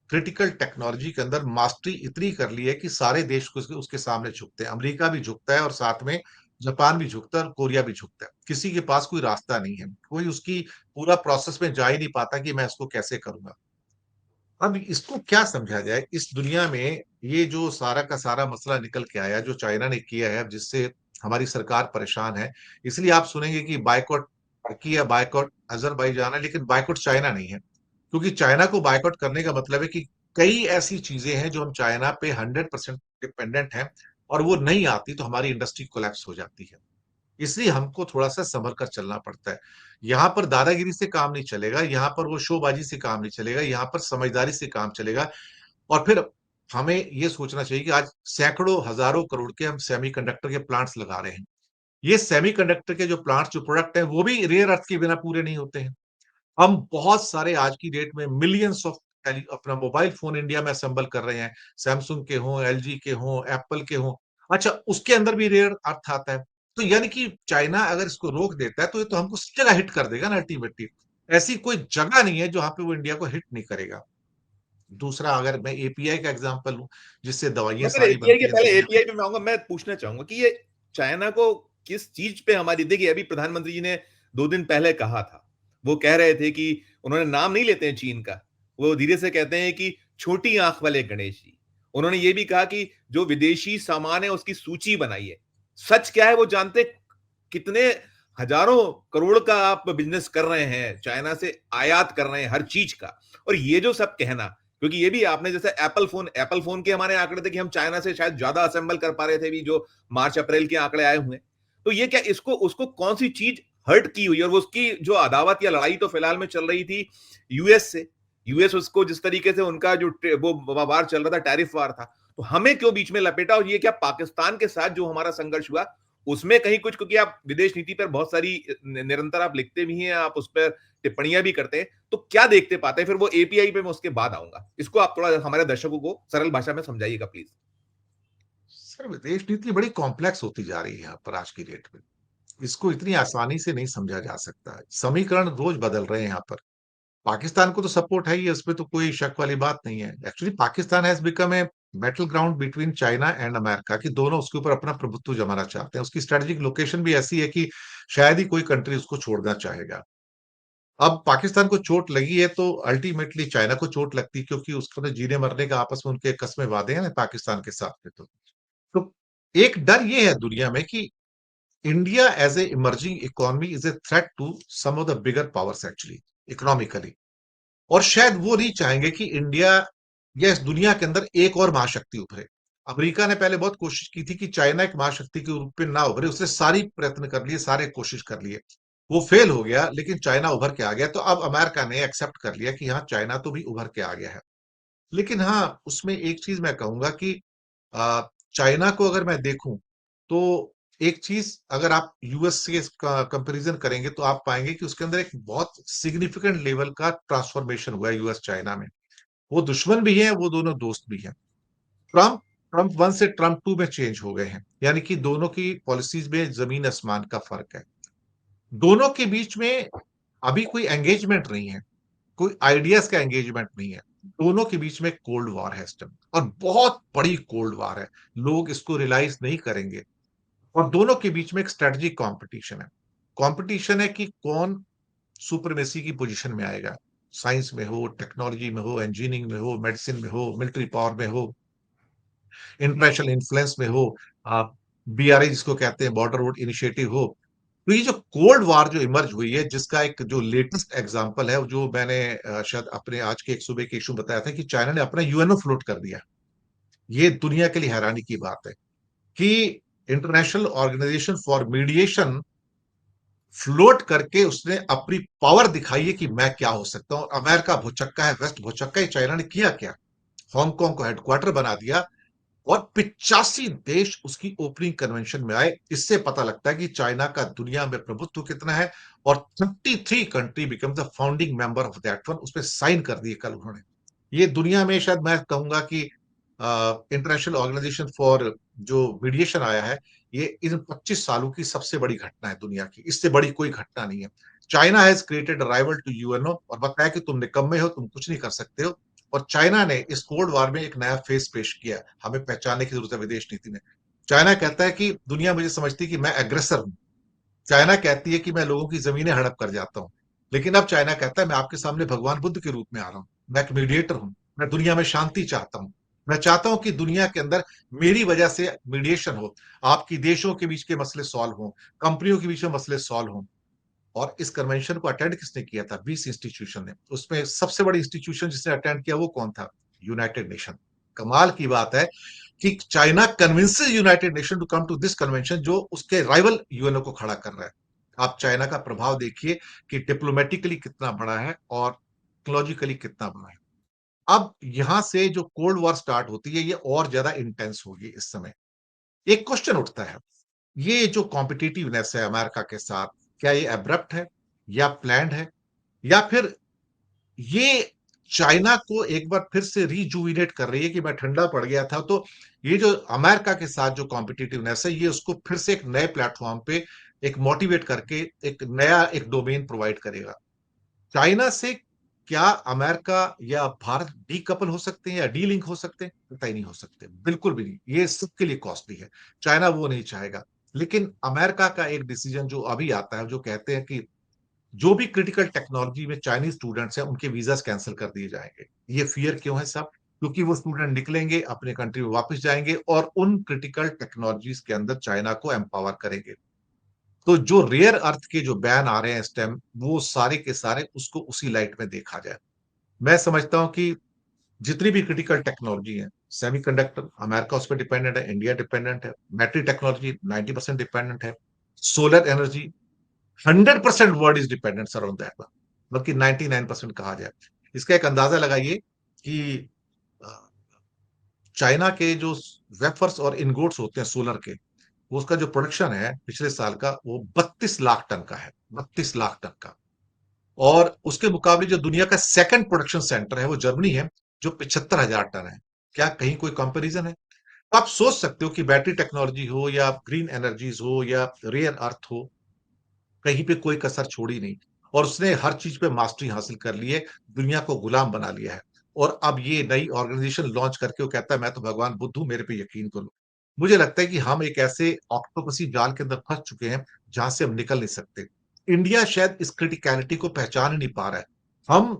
[SPEAKER 1] क्रिटिकल टेक्नोलॉजी के अंदर मास्टरी इतनी कर ली है कि सारे देश को उसके सामने झुकते हैं, अमेरिका भी झुकता है और साथ में जापान भी झुकता है और कोरिया भी झुकता है, किसी के पास कोई रास्ता नहीं है, कोई उसकी पूरा प्रोसेस में जा ही नहीं पाता कि मैं इसको कैसे करूंगा। अब इसको क्या समझा जाए इस दुनिया में, ये जो सारा का सारा मसला निकल के आया जो चाइना ने किया है, जिससे हमारी सरकार परेशान है। इसलिए आप सुनेंगे कि बायकॉट टर्की या बायकॉट अजरबैजान है, लेकिन बायकॉट चाइना नहीं है, क्योंकि चाइना को बायकॉट करने का मतलब है कि कई ऐसी चीजें हैं जो हम चाइना पे 100% डिपेंडेंट हैं, और वो नहीं आती तो हमारी इंडस्ट्री कोलैप्स हो जाती है। इसलिए हमको थोड़ा सा संभल कर चलना पड़ता है। यहाँ पर दादागिरी से काम नहीं चलेगा, यहाँ पर वो शोबाजी से काम नहीं चलेगा, यहाँ पर समझदारी से काम चलेगा। और फिर हमें ये सोचना चाहिए कि आज सैकड़ों हजारों करोड़ के हम सेमीकंडक्टर के प्लांट्स लगा रहे हैं। ये सेमीकंडक्टर के जो प्लांट्स, जो प्रोडक्ट हैं, वो भी रेयर अर्थ के बिना पूरे नहीं होते हैं। हम बहुत सारे आज की डेट में मिलियंस ऑफ अपना मोबाइल फोन इंडिया में असेंबल कर रहे हैं, सैमसंग के हों, एलजी के हों, एप्पल के हों। अच्छा, उसके अंदर भी रेयर अर्थ आता है। तो यानी कि चाइना अगर इसको रोक देता है तो ये तो हमको सब जगह हिट कर देगा ना अल्टीमेटली। ऐसी कोई जगह नहीं है जहां पे वो इंडिया को हिट नहीं करेगा। दूसरा, अगर मैं एपीआई का एग्जांपल लूं, जिससे दवाइयां
[SPEAKER 2] मैं फिर
[SPEAKER 1] सारी
[SPEAKER 2] एपीआई
[SPEAKER 1] बनती
[SPEAKER 2] के
[SPEAKER 1] हैं
[SPEAKER 2] पहले
[SPEAKER 1] दुनिया में।
[SPEAKER 2] एपीआई पे मैं आऊंगा। मैं पूछना चाहूंगा कि ये चाइना को किस चीज पे हमारी, देखिए अभी प्रधानमंत्री जी ने 2 दिन पहले कहा था, वो कह रहे थे कि उन्होंने नाम नहीं लेते हैं चीन का, वो धीरे से कहते हैं कि छोटी आंख वाले गणेश जी। उन्होंने ये भी कहा कि जो विदेशी सामान है उसकी सूची बनाई है। सच क्या है वो जानते, कितने हजारों करोड़ का आप बिजनेस कर रहे हैं, चाइना से आयात कर रहे हैं हर चीज का। और ये जो सब कहना, क्योंकि ये भी आपने जैसे एप्पल फोन के हमारे आंकड़े थे कि हम चाइना से शायद ज्यादा असेंबल कर पा रहे थे, भी जो मार्च अप्रैल के आंकड़े आए हुए हैं। तो ये क्या, इसको उसको कौन सी चीज हर्ट की हुई, और वो उसकी जो अदावत या लड़ाई तो फिलहाल में चल रही थी यूएस से। यूएस उसको जिस तरीके से उनका जो वो वार चल रहा था, टैरिफ वार था, तो हमें क्यों बीच में लपेटा। और ये क्या पाकिस्तान के साथ जो हमारा संघर्ष हुआ उसमें कहीं कुछ, क्योंकि आप विदेश नीति पर बहुत सारी निरंतर आप लिखते भी हैं, आप उस पर टिप्पणियां भी करते हैं, तो क्या देखते पाते हैं फिर वो एपीआई पे। मैं उसके बाद आऊंगा, इसको आप थोड़ा हमारे दर्शकों को सरल भाषा में समझाइएगा प्लीज।
[SPEAKER 1] सर, विदेश नीति बड़ी कॉम्प्लेक्स होती जा रही है यहाँ पर आज की डेट में। इसको इतनी आसानी से नहीं समझा जा सकता। समीकरण रोज बदल रहे हैं यहाँ पर। पाकिस्तान को तो सपोर्ट है ही है, उसमें तो कोई शक वाली बात नहीं है। Actually Pakistan has become a battle ground between China and America, कि दोनों उसके ऊपर अपना प्रभुत्व जमाना चाहते हैं। उसकी स्ट्रेटेजिक लोकेशन भी ऐसी है कि शायद ही कोई कंट्री उसको छोड़ना चाहेगा। अब पाकिस्तान को चोट लगी है तो अल्टीमेटली चाइना को चोट लगती है, क्योंकि उसका तो जीने मरने का आपस में उनके कस्में वादे हैं ना पाकिस्तान के साथ में। तो एक डर ये है दुनिया में कि India as a emerging economy is a threat to some of the bigger powers actually, economically. और शायद वो नहीं चाहेंगे कि इंडिया या इस दुनिया के अंदर एक और महाशक्ति उभरे। अमेरिका ने पहले बहुत कोशिश की थी कि चाइना एक महाशक्ति के रूप में ना उभरे, उसने सारी प्रयत्न कर लिए, सारे कोशिश कर लिए, वो फेल हो गया, लेकिन चाइना उभर के आ गया। तो अब अमेरिका ने एक्सेप्ट कर लिया कि हाँ, चाइना तो भी उभर के आ गया है। लेकिन हाँ, उसमें एक चीज मैं कहूंगा कि चाइना को अगर मैं देखूं तो एक चीज, अगर आप यूएस से कंपैरिजन करेंगे तो आप पाएंगे कि उसके अंदर एक बहुत सिग्निफिकेंट लेवल का ट्रांसफॉर्मेशन हुआ है यूएस चाइना में। वो दुश्मन भी है, वो दोनों दोस्त भी हैं। ट्रम्प ट्रम्प वन से ट्रम्प टू में चेंज हो गए हैं, यानी कि दोनों की पॉलिसीज में जमीन आसमान का फर्क है। दोनों के बीच में अभी कोई एंगेजमेंट नहीं है, कोई आइडियाज का एंगेजमेंट नहीं है। दोनों के बीच में कोल्ड वॉर है इस टाइम, और बहुत बड़ी कोल्ड वॉर है। लोग इसको रियलाइज नहीं करेंगे। और दोनों के बीच में एक स्ट्रेटजिक कंपटीशन है। कंपटीशन है कि कौन सुपरमेसी की पोजीशन में आएगा, साइंस में हो, टेक्नोलॉजी में हो, इंजीनियरिंग में हो, मेडिसिन में हो, मिलिट्री पावर में हो। इंटरनेशनल इन्फ्लुएंस में हो, बीआरआई जिसको कहते हैं, बॉर्डर रोड इनिशिएटिव हो। तो ये जो कोल्ड वॉर जो इमर्ज हुई है, जिसका एक जो लेटेस्ट एग्जांपल है, जो मैंने शायद अपने आज के एक सुबह के इशू बताया था कि चाइना ने अपना यूएनओ फ्लोट कर दिया। ये दुनिया के लिए हैरानी की बात है कि International Organisation for Mediation float करके उसने अपनी पावर दिखाई है कि मैं क्या हो सकता हूं। अमेरिका भुचक्का है, वेस्ट भुचक्का है, चाइना ने किया क्या? हांगकांग को हेडक्वार्टर बना दिया और 85 देश उसकी ओपनिंग कन्वेंशन में आए। इससे पता लगता है कि चाइना का दुनिया में प्रभुत्व कितना है। और 33 country become the founding member of that one, उसमें साइन कर दिए कल उन्होंने। ये दुनिया में शायद मैं कहूंगा कि इंटरनेशनल ऑर्गेनाइजेशन फॉर जो मीडिएशन आया है, ये इन 25 सालों की सबसे बड़ी घटना है दुनिया की। इससे बड़ी कोई घटना नहीं है। China has created rival to UNO और बताया कि तुम निकम्मे हो, तुम कुछ नहीं कर सकते हो। और चाइना ने इस कोल्ड वॉर में एक नया फेस पेश किया, हमें पहचानने की जरूरत है विदेश नीति में। चाइना कहता है कि दुनिया मुझे समझती है कि मैं एग्रेसर हूं। चाइना कहती है कि मैं लोगों की जमीनें हड़प कर जाता हूं। लेकिन अब चाइना कहता है मैं आपके सामने भगवान बुद्ध के रूप में आ रहा हूं। मैं एक मीडिएटर हूं। मैं दुनिया में शांति चाहता हूं। मैं चाहता हूं कि दुनिया के अंदर मेरी वजह से मीडिएशन हो, आपकी देशों के बीच के मसले सॉल्व हो, कंपनियों के बीच में मसले सॉल्व हो। और इस कन्वेंशन को अटेंड किसने किया था? 20 इंस्टीट्यूशन ने। उसमें सबसे बड़ी इंस्टीट्यूशन जिसने अटेंड किया वो कौन था? United Nation. कमाल की बात है कि China convinces United Nation to come to this convention, जो उसके राइवल यूएनओ को खड़ा कर रहा है। आप चाइना का प्रभाव देखिए कि डिप्लोमेटिकली कितना बड़ा है और टेक्नोलॉजिकली कितना बड़ा है। अब यहां से जो कोल्ड वॉर स्टार्ट होती है, ये और ज्यादा इंटेंस होगी इस समय। एक क्वेश्चन उठता है, ये जो कॉम्पिटिटिवनेस है अमेरिका के साथ, क्या ये एब्रप्ट है या प्लान्ड है, या फिर ये चाइना को एक बार फिर से रिजुविनेट कर रही है कि मैं ठंडा पड़ गया था, तो ये जो अमेरिका के साथ जो कॉम्पिटिटिवनेस है, ये उसको फिर से एक नए प्लेटफॉर्म पे एक मोटिवेट करके एक नया एक डोमेन प्रोवाइड करेगा। चाइना से क्या अमेरिका या भारत डीकपल हो सकते हैं या डी लिंक हो सकते हैं? पता ही नहीं हो सकते, बिल्कुल भी नहीं। ये सबके लिए कॉस्टली है। चाइना वो नहीं चाहेगा। लेकिन अमेरिका का एक डिसीजन जो अभी आता है, जो कहते हैं कि जो भी क्रिटिकल टेक्नोलॉजी में चाइनीज स्टूडेंट्स हैं, उनके वीजास कैंसिल कर दिए जाएंगे। ये फियर क्यों है सब? क्योंकि वो स्टूडेंट निकलेंगे, अपने कंट्री में वापस जाएंगे और उन क्रिटिकल टेक्नोलॉजीज के अंदर चाइना को एम्पावर करेंगे। तो जो रेयर अर्थ के जो बैन आ रहे हैं इस टाइम, वो सारे के सारे उसको उसी लाइट में देखा जाए। मैं समझता हूं कि जितनी भी क्रिटिकल टेक्नोलॉजी है, सेमीकंडक्टर अमेरिका उस पर डिपेंडेंट है, इंडिया डिपेंडेंट है, बैटरी टेक्नोलॉजी 90% डिपेंडेंट है, solar energy 100% world is dependent sir on that, बल्कि 99% कहा जाए। इसका एक अंदाजा लगाइए कि अ, चाइना के जो वेफर्स और इनगोट्स होते हैं सोलर के, वो उसका जो प्रोडक्शन है पिछले साल का, वो 32 लाख टन का है। 32 लाख टन का। और उसके मुकाबले जो दुनिया का सेकंड प्रोडक्शन सेंटर है वो जर्मनी है, जो 75,000 टन है। क्या कहीं कोई कंपैरिजन है? तो आप सोच सकते हो कि बैटरी टेक्नोलॉजी हो या ग्रीन एनर्जीज हो या रेयर अर्थ हो, कहीं पे कोई कसर छोड़ी नहीं। और उसने हर चीज पे मास्टरी हासिल कर ली है, दुनिया को गुलाम बना लिया है। और अब ये नई ऑर्गेनाइजेशन लॉन्च करके वो कहता है मैं तो भगवान बुद्ध हूं, मेरे पे यकीन करो। मुझे लगता है कि हम एक ऐसे ऑक्टोपसी जाल के अंदर फंस चुके हैं जहां से हम निकल नहीं सकते। इंडिया शायद इस क्रिटिकलिटी को पहचान ही नहीं पा रहा है। हम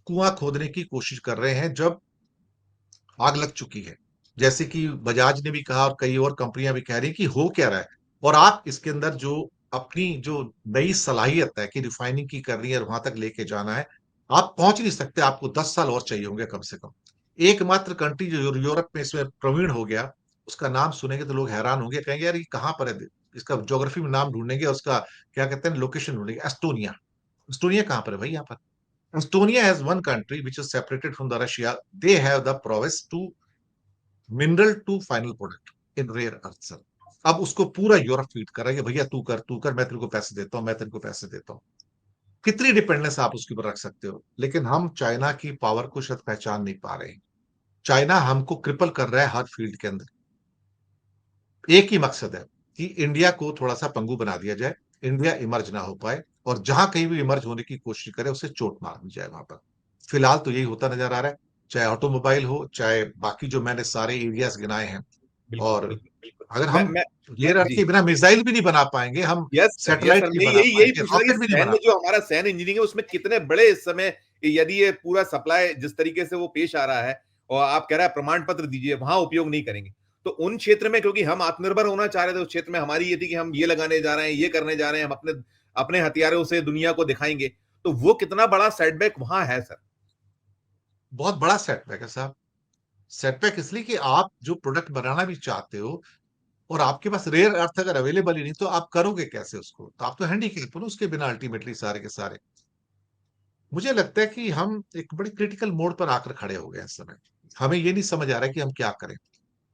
[SPEAKER 1] कुआं खोदने की कोशिश कर रहे हैं जब आग लग चुकी है। जैसे कि बजाज ने भी कहा और कई और कंपनियां भी कह रही हैं कि हो क्या रहा है। और आप इसके अंदर जो अपनी जो नई सलाहियत है कि रिफाइनिंग की करनी है और वहां तक लेके जाना है, आप पहुंच नहीं सकते। आपको 10 साल और चाहिए होंगे कम से कम। एकमात्र कंट्री जो यूरोप में इसमें प्रवीण हो गया, उसका नाम सुनेंगे तो लोग हैरान होंगे, कहेंगे यार ये कहाँ पर है? इसका ज्योग्राफी में नाम ढूंढेंगे, उसका क्या कहते हैं लोकेशन ढूंढेंगे, एस्टोनिया। एस्टोनिया कहाँ पर है भाई? यहाँ पर Estonia has one country which is separated from the Russia. They have the prowess to mineral to final product in rare earth sir. अब उसको पूरा यूरोप फीड कर रहा है कि भैया तू कर, मैं तेरे को पैसे देता हूं, मैं तेरे को पैसे देता हूं। कितनी डिपेंडेंस आप उसके ऊपर रख सकते हो? लेकिन हम चाइना की पावर को शायद पहचान नहीं पा रहे हैं। चाइना हमको क्रिपल कर रहा है हर फील्ड के अंदर। एक ही मकसद है कि इंडिया को थोड़ा सा पंगु बना दिया जाए, इंडिया इमर्ज ना हो पाए, और जहां कहीं भी इमर्ज होने की कोशिश करे उसे चोट मार दी जाए वहां पर। फिलहाल तो यही होता नजर आ रहा है, चाहे ऑटोमोबाइल हो, चाहे बाकी जो मैंने सारे एरियाज गिनाए हैं।
[SPEAKER 2] बिल्कुल,
[SPEAKER 1] और
[SPEAKER 2] बिल्कुल, बिल्कुल।
[SPEAKER 1] अगर
[SPEAKER 2] मैं
[SPEAKER 1] हम
[SPEAKER 2] मैं
[SPEAKER 1] रेयर अर्थ
[SPEAKER 2] जी।
[SPEAKER 1] के बिना मिसाइल भी नहीं बना पाएंगे, हम
[SPEAKER 2] यस
[SPEAKER 1] सैटेलाइट
[SPEAKER 2] सर,
[SPEAKER 1] नहीं
[SPEAKER 2] मैं
[SPEAKER 1] बना
[SPEAKER 2] यही यही
[SPEAKER 1] पाएंगे,
[SPEAKER 2] पूछ रहा था कि
[SPEAKER 1] रॉकेट भी नहीं
[SPEAKER 2] सैन्य
[SPEAKER 1] बना
[SPEAKER 2] जो
[SPEAKER 1] पाएंगे।
[SPEAKER 2] हमारा सैन्य इंजीनियरिंग है उसमें कितने बड़े इस समय यदि ये पूरा सप्लाई जिस तरीके से वो पेश आ रहा है और आप कह रहे हैं प्रमाण पत्र दीजिए, वहां उपयोग नहीं करेंगे। तो उन क्षेत्र में, क्योंकि हम आत्मनिर्भर होना चाह रहे थे, उस क्षेत्र में हमारी ये थी कि हम ये लगाने जा रहे हैं, ये करने जा रहे हैं, हम अपने अपने हथियारों से दुनिया को दिखाएंगे। तो वो कितना बड़ा सेटबैक वहां है सर?
[SPEAKER 1] बहुत बड़ा सेटबैक है साहब। सेटबैक इसलिए कि आप जो प्रोडक्ट बनाना भी चाहते हो और आपके पास रेयर अर्थ अगर अवेलेबल ही नहीं, तो आप करोगे कैसे उसको? तो आप तो हैंडीकैप हो ना उसके बिना अल्टीमेटली सारे के सारे। मुझे लगता है कि हम एक बड़ी क्रिटिकल मोड़ पर आकर खड़े हो गए हैं इस समय। हमें ये नहीं समझ आ रहा है कि हम क्या करें।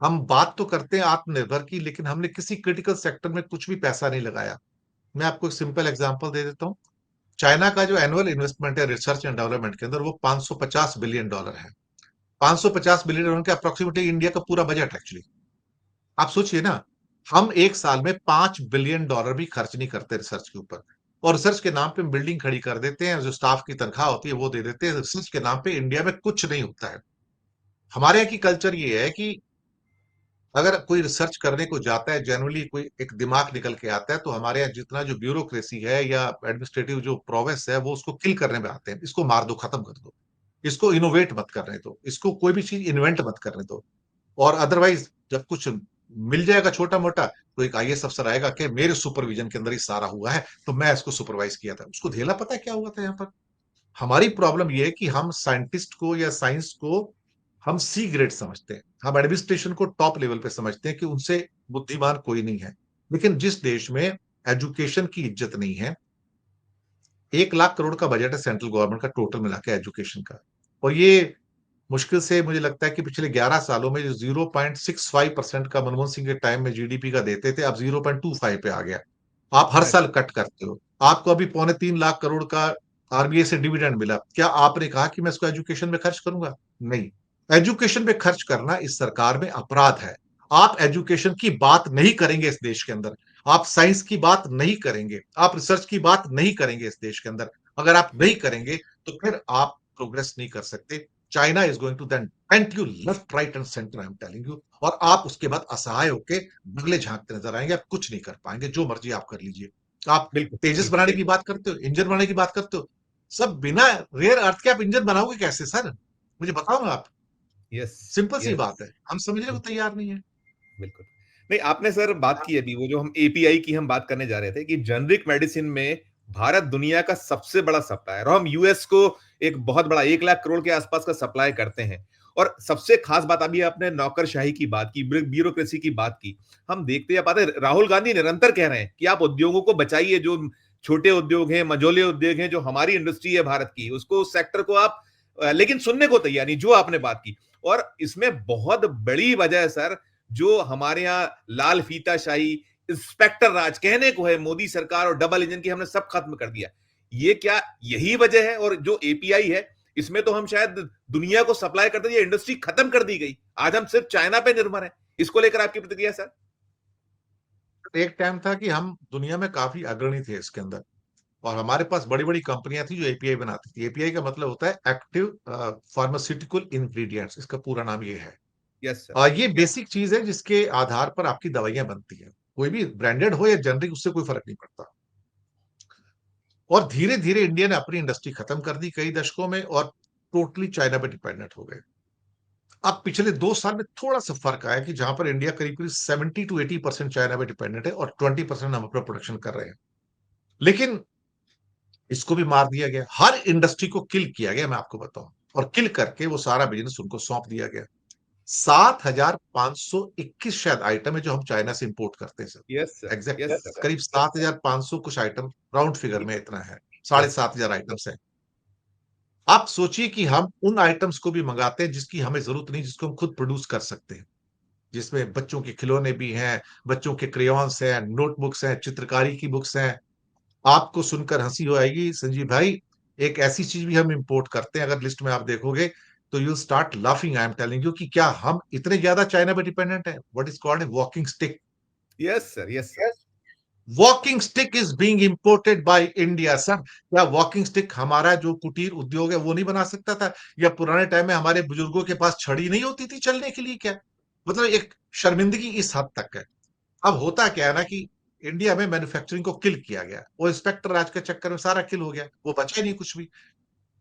[SPEAKER 1] हम बात तो करते हैं आत्मनिर्भर की, लेकिन हमने किसी क्रिटिकल सेक्टर में कुछ भी पैसा नहीं लगाया। मैं आपको एक सिंपल एग्जांपल दे देता हूँ। चाइना का जो एनुअल इन्वेस्टमेंट है रिसर्च एंड डेवलपमेंट के अंदर, वो $550 बिलियन है। $550 बिलियन के अप्रोक्सीमेटली इंडिया का पूरा बजट एक्चुअली। आप सोचिए ना, हम एक साल में $5 बिलियन भी खर्च नहीं करते रिसर्च के ऊपर, और रिसर्च के नाम पे बिल्डिंग खड़ी कर देते हैं, जो स्टाफ की तनख्वाह होती है वो दे देते हैं। रिसर्च के नाम पे इंडिया में कुछ नहीं होता है। हमारे यहाँ की कल्चर ये है कि अगर कोई रिसर्च करने को जाता है, जनरली कोई एक दिमाग निकल के आता है, तो हमारे यहाँ जितना जो ब्यूरोक्रेसी है या एडमिनिस्ट्रेटिव जो प्रोसेस है, वो उसको किल करने में आते हैं। इसको मार दो, खत्म कर दो, इसको इनोवेट मत करने दो, इसको कोई भी चीज इन्वेंट मत करने दो। और अदरवाइज जब कुछ मिल जाएगा छोटा मोटा, तो एक आईएएस अफसर आएगा कि मेरे सुपरविजन के अंदर ही सारा हुआ है, तो मैं इसको सुपरवाइज किया था। उसको धेला पता है क्या हुआ था यहाँ पर? हमारी प्रॉब्लम ये है कि हम साइंटिस्ट को या साइंस को हम सी ग्रेड समझते हैं, हम एडमिनिस्ट्रेशन को टॉप लेवल पे समझते हैं कि उनसे बुद्धिमान कोई नहीं है। लेकिन जिस देश में एजुकेशन की इज्जत नहीं है, 1 लाख करोड़ का बजट है सेंट्रल गवर्नमेंट का टोटल मिला के एजुकेशन का, और ये मुश्किल से मुझे लगता है कि पिछले 11 सालों में जो 0.65% का मनमोहन सिंह के टाइम में जीडीपी का देते थे, अब 0.25 पे आ गया। आप हर साल कट करते हो। आपको अभी 3.25 लाख करोड़ का आरबीआई से डिविडेंड मिला, क्या आपने कहा कि मैं इसको एजुकेशन में खर्च करूंगा? नहीं। एजुकेशन में खर्च करना इस सरकार में अपराध है। आप एजुकेशन की बात नहीं करेंगे इस देश के अंदर, आप साइंस की बात नहीं करेंगे, आप रिसर्च की बात नहीं करेंगे इस देश के अंदर। अगर आप नहीं करेंगे, तो फिर आप प्रोग्रेस नहीं कर सकते। China is going to then paint you left right and centre, I am telling you. और आप उसके बाद असहाय होके बगले झांकते नजर आएंगे, आप कुछ नहीं कर पाएंगे, जो मर्जी आप कर लीजिए। आप
[SPEAKER 2] बिल्कुल
[SPEAKER 1] तेजस
[SPEAKER 2] बिल्कुल।
[SPEAKER 1] बनाने की बात करते हो, इंजन बनाने की बात करते हो, सब बिना रेयर अर्थ के आप इंजन बनाओगे कैसे सर? मुझे बताओ ना आप।
[SPEAKER 2] यस
[SPEAKER 1] सिंपल सी
[SPEAKER 2] यस।
[SPEAKER 1] बात है, हम समझने को तैयार नहीं है।
[SPEAKER 2] बिल्कुल। नहीं, आपने सर बात की अभी, वो जो हम एपीआई की हम बात करने जा रहे थे, कि जेनरिक मेडिसिन में भारत दुनिया का सबसे बड़ा सप्लायर, और हम यूएस को एक बहुत बड़ा 1 लाख करोड़ के आसपास का सप्लाई करते हैं। और सबसे खास बात, अभी आपने नौकरशाही की बात की, ब्यूरोक्रेसी की बात की। हम देखते हैं, पाते राहुल गांधी निरंतर कह रहे हैं कि आप उद्योगों को बचाइए, जो छोटे उद्योग हैं, मझोले उद्योग हैं, जो हमारी इंडस्ट्री है भारत की, उसको, उस सेक्टर को आप, लेकिन सुनने को तैयार नहीं, जो आपने बात की। और इसमें बहुत बड़ी वजह है सर, जो हमारे यहाँ लाल फीताशाही, इंस्पेक्टर राज कहने को है, मोदी सरकार और डबल इंजन की हमने सब खत्म कर दिया। ये क्या यही वजह है? और जो एपीआई है, इसमें तो हम शायद दुनिया को सप्लाई करते, ये इंडस्ट्री खत्म कर दी गई, आज हम सिर्फ चाइना पे निर्भर हैं। इसको लेकर आपकी प्रतिक्रिया सर?
[SPEAKER 1] एक टाइम था कि हम दुनिया में काफी अग्रणी थे इसके अंदर, और हमारे पास बड़ी बड़ी कंपनियां थी जो एपीआई बनाती थी। एपीआई का मतलब होता है एक्टिव फार्मास्यूटिकल इंग्रेडिएंट्स, इसका पूरा नाम ये है।
[SPEAKER 2] Yes sir.
[SPEAKER 1] ये बेसिक चीज है जिसके आधार पर आपकी दवाइयां बनती हैं। कोई भी ब्रांडेड हो या जेनरिक, उससे कोई फर्क नहीं पड़ता। और धीरे धीरे इंडिया ने अपनी इंडस्ट्री खत्म कर दी कई दशकों में, और टोटली चाइना पे डिपेंडेंट हो गए। अब पिछले 2 साल में थोड़ा सा फर्क आया कि जहां पर इंडिया करीब करीब 70 to 80% चाइना पे डिपेंडेंट है, और 20% हम अपना प्रोडक्शन कर रहे हैं। लेकिन इसको भी मार दिया गया, हर इंडस्ट्री को किल किया गया, मैं आपको बताऊं। और किल करके वो सारा बिजनेस उनको सौंप दिया गया। 7,521 शायद आइटम है जो हम चाइना से इंपोर्ट करते हैं
[SPEAKER 2] yes
[SPEAKER 1] sir.
[SPEAKER 2] Sir.
[SPEAKER 1] Exact
[SPEAKER 2] yes sir.
[SPEAKER 1] करीब 7,500 कुछ आइटम, राउंड फिगर में इतना है। साढ़े
[SPEAKER 2] यस।
[SPEAKER 1] सात हजार आइटम्स है। आप सोचिए कि हम उन आइटम्स को भी मंगाते हैं जिसकी हमें जरूरत नहीं, जिसको हम खुद प्रोड्यूस कर सकते हैं, जिसमें बच्चों के खिलौने भी हैं, बच्चों के क्रेयॉन्स हैं, नोटबुक्स हैं, चित्रकारी की बुक्स हैं। आपको सुनकर हंसी हो आएगी संजीव भाई, एक ऐसी चीज भी हम इंपोर्ट करते हैं, अगर लिस्ट में आप देखोगे तो you start laughing, I am telling you, कि क्या हम इतने ज्यादा चाइना पे डिपेंडेंट है। What is called a walking stick.
[SPEAKER 2] Yes sir. Yes sir.
[SPEAKER 1] Walking stick is being imported by India sir. क्या वॉकिंग स्टिक हमारा जो कुटीर उद्योग है वो नहीं बना सकता था? या पुराने टाइम में हमारे बुजुर्गों के पास छड़ी नहीं होती थी चलने के लिए? क्या मतलब, एक शर्मिंदगी इस हद तक है। अब होता क्या है ना कि इंडिया में मैन्युफैक्चरिंग को किल किया गया, वो इंस्पेक्टर राज के चक्कर में सारा किल हो गया, वो बचा ही नहीं कुछ भी।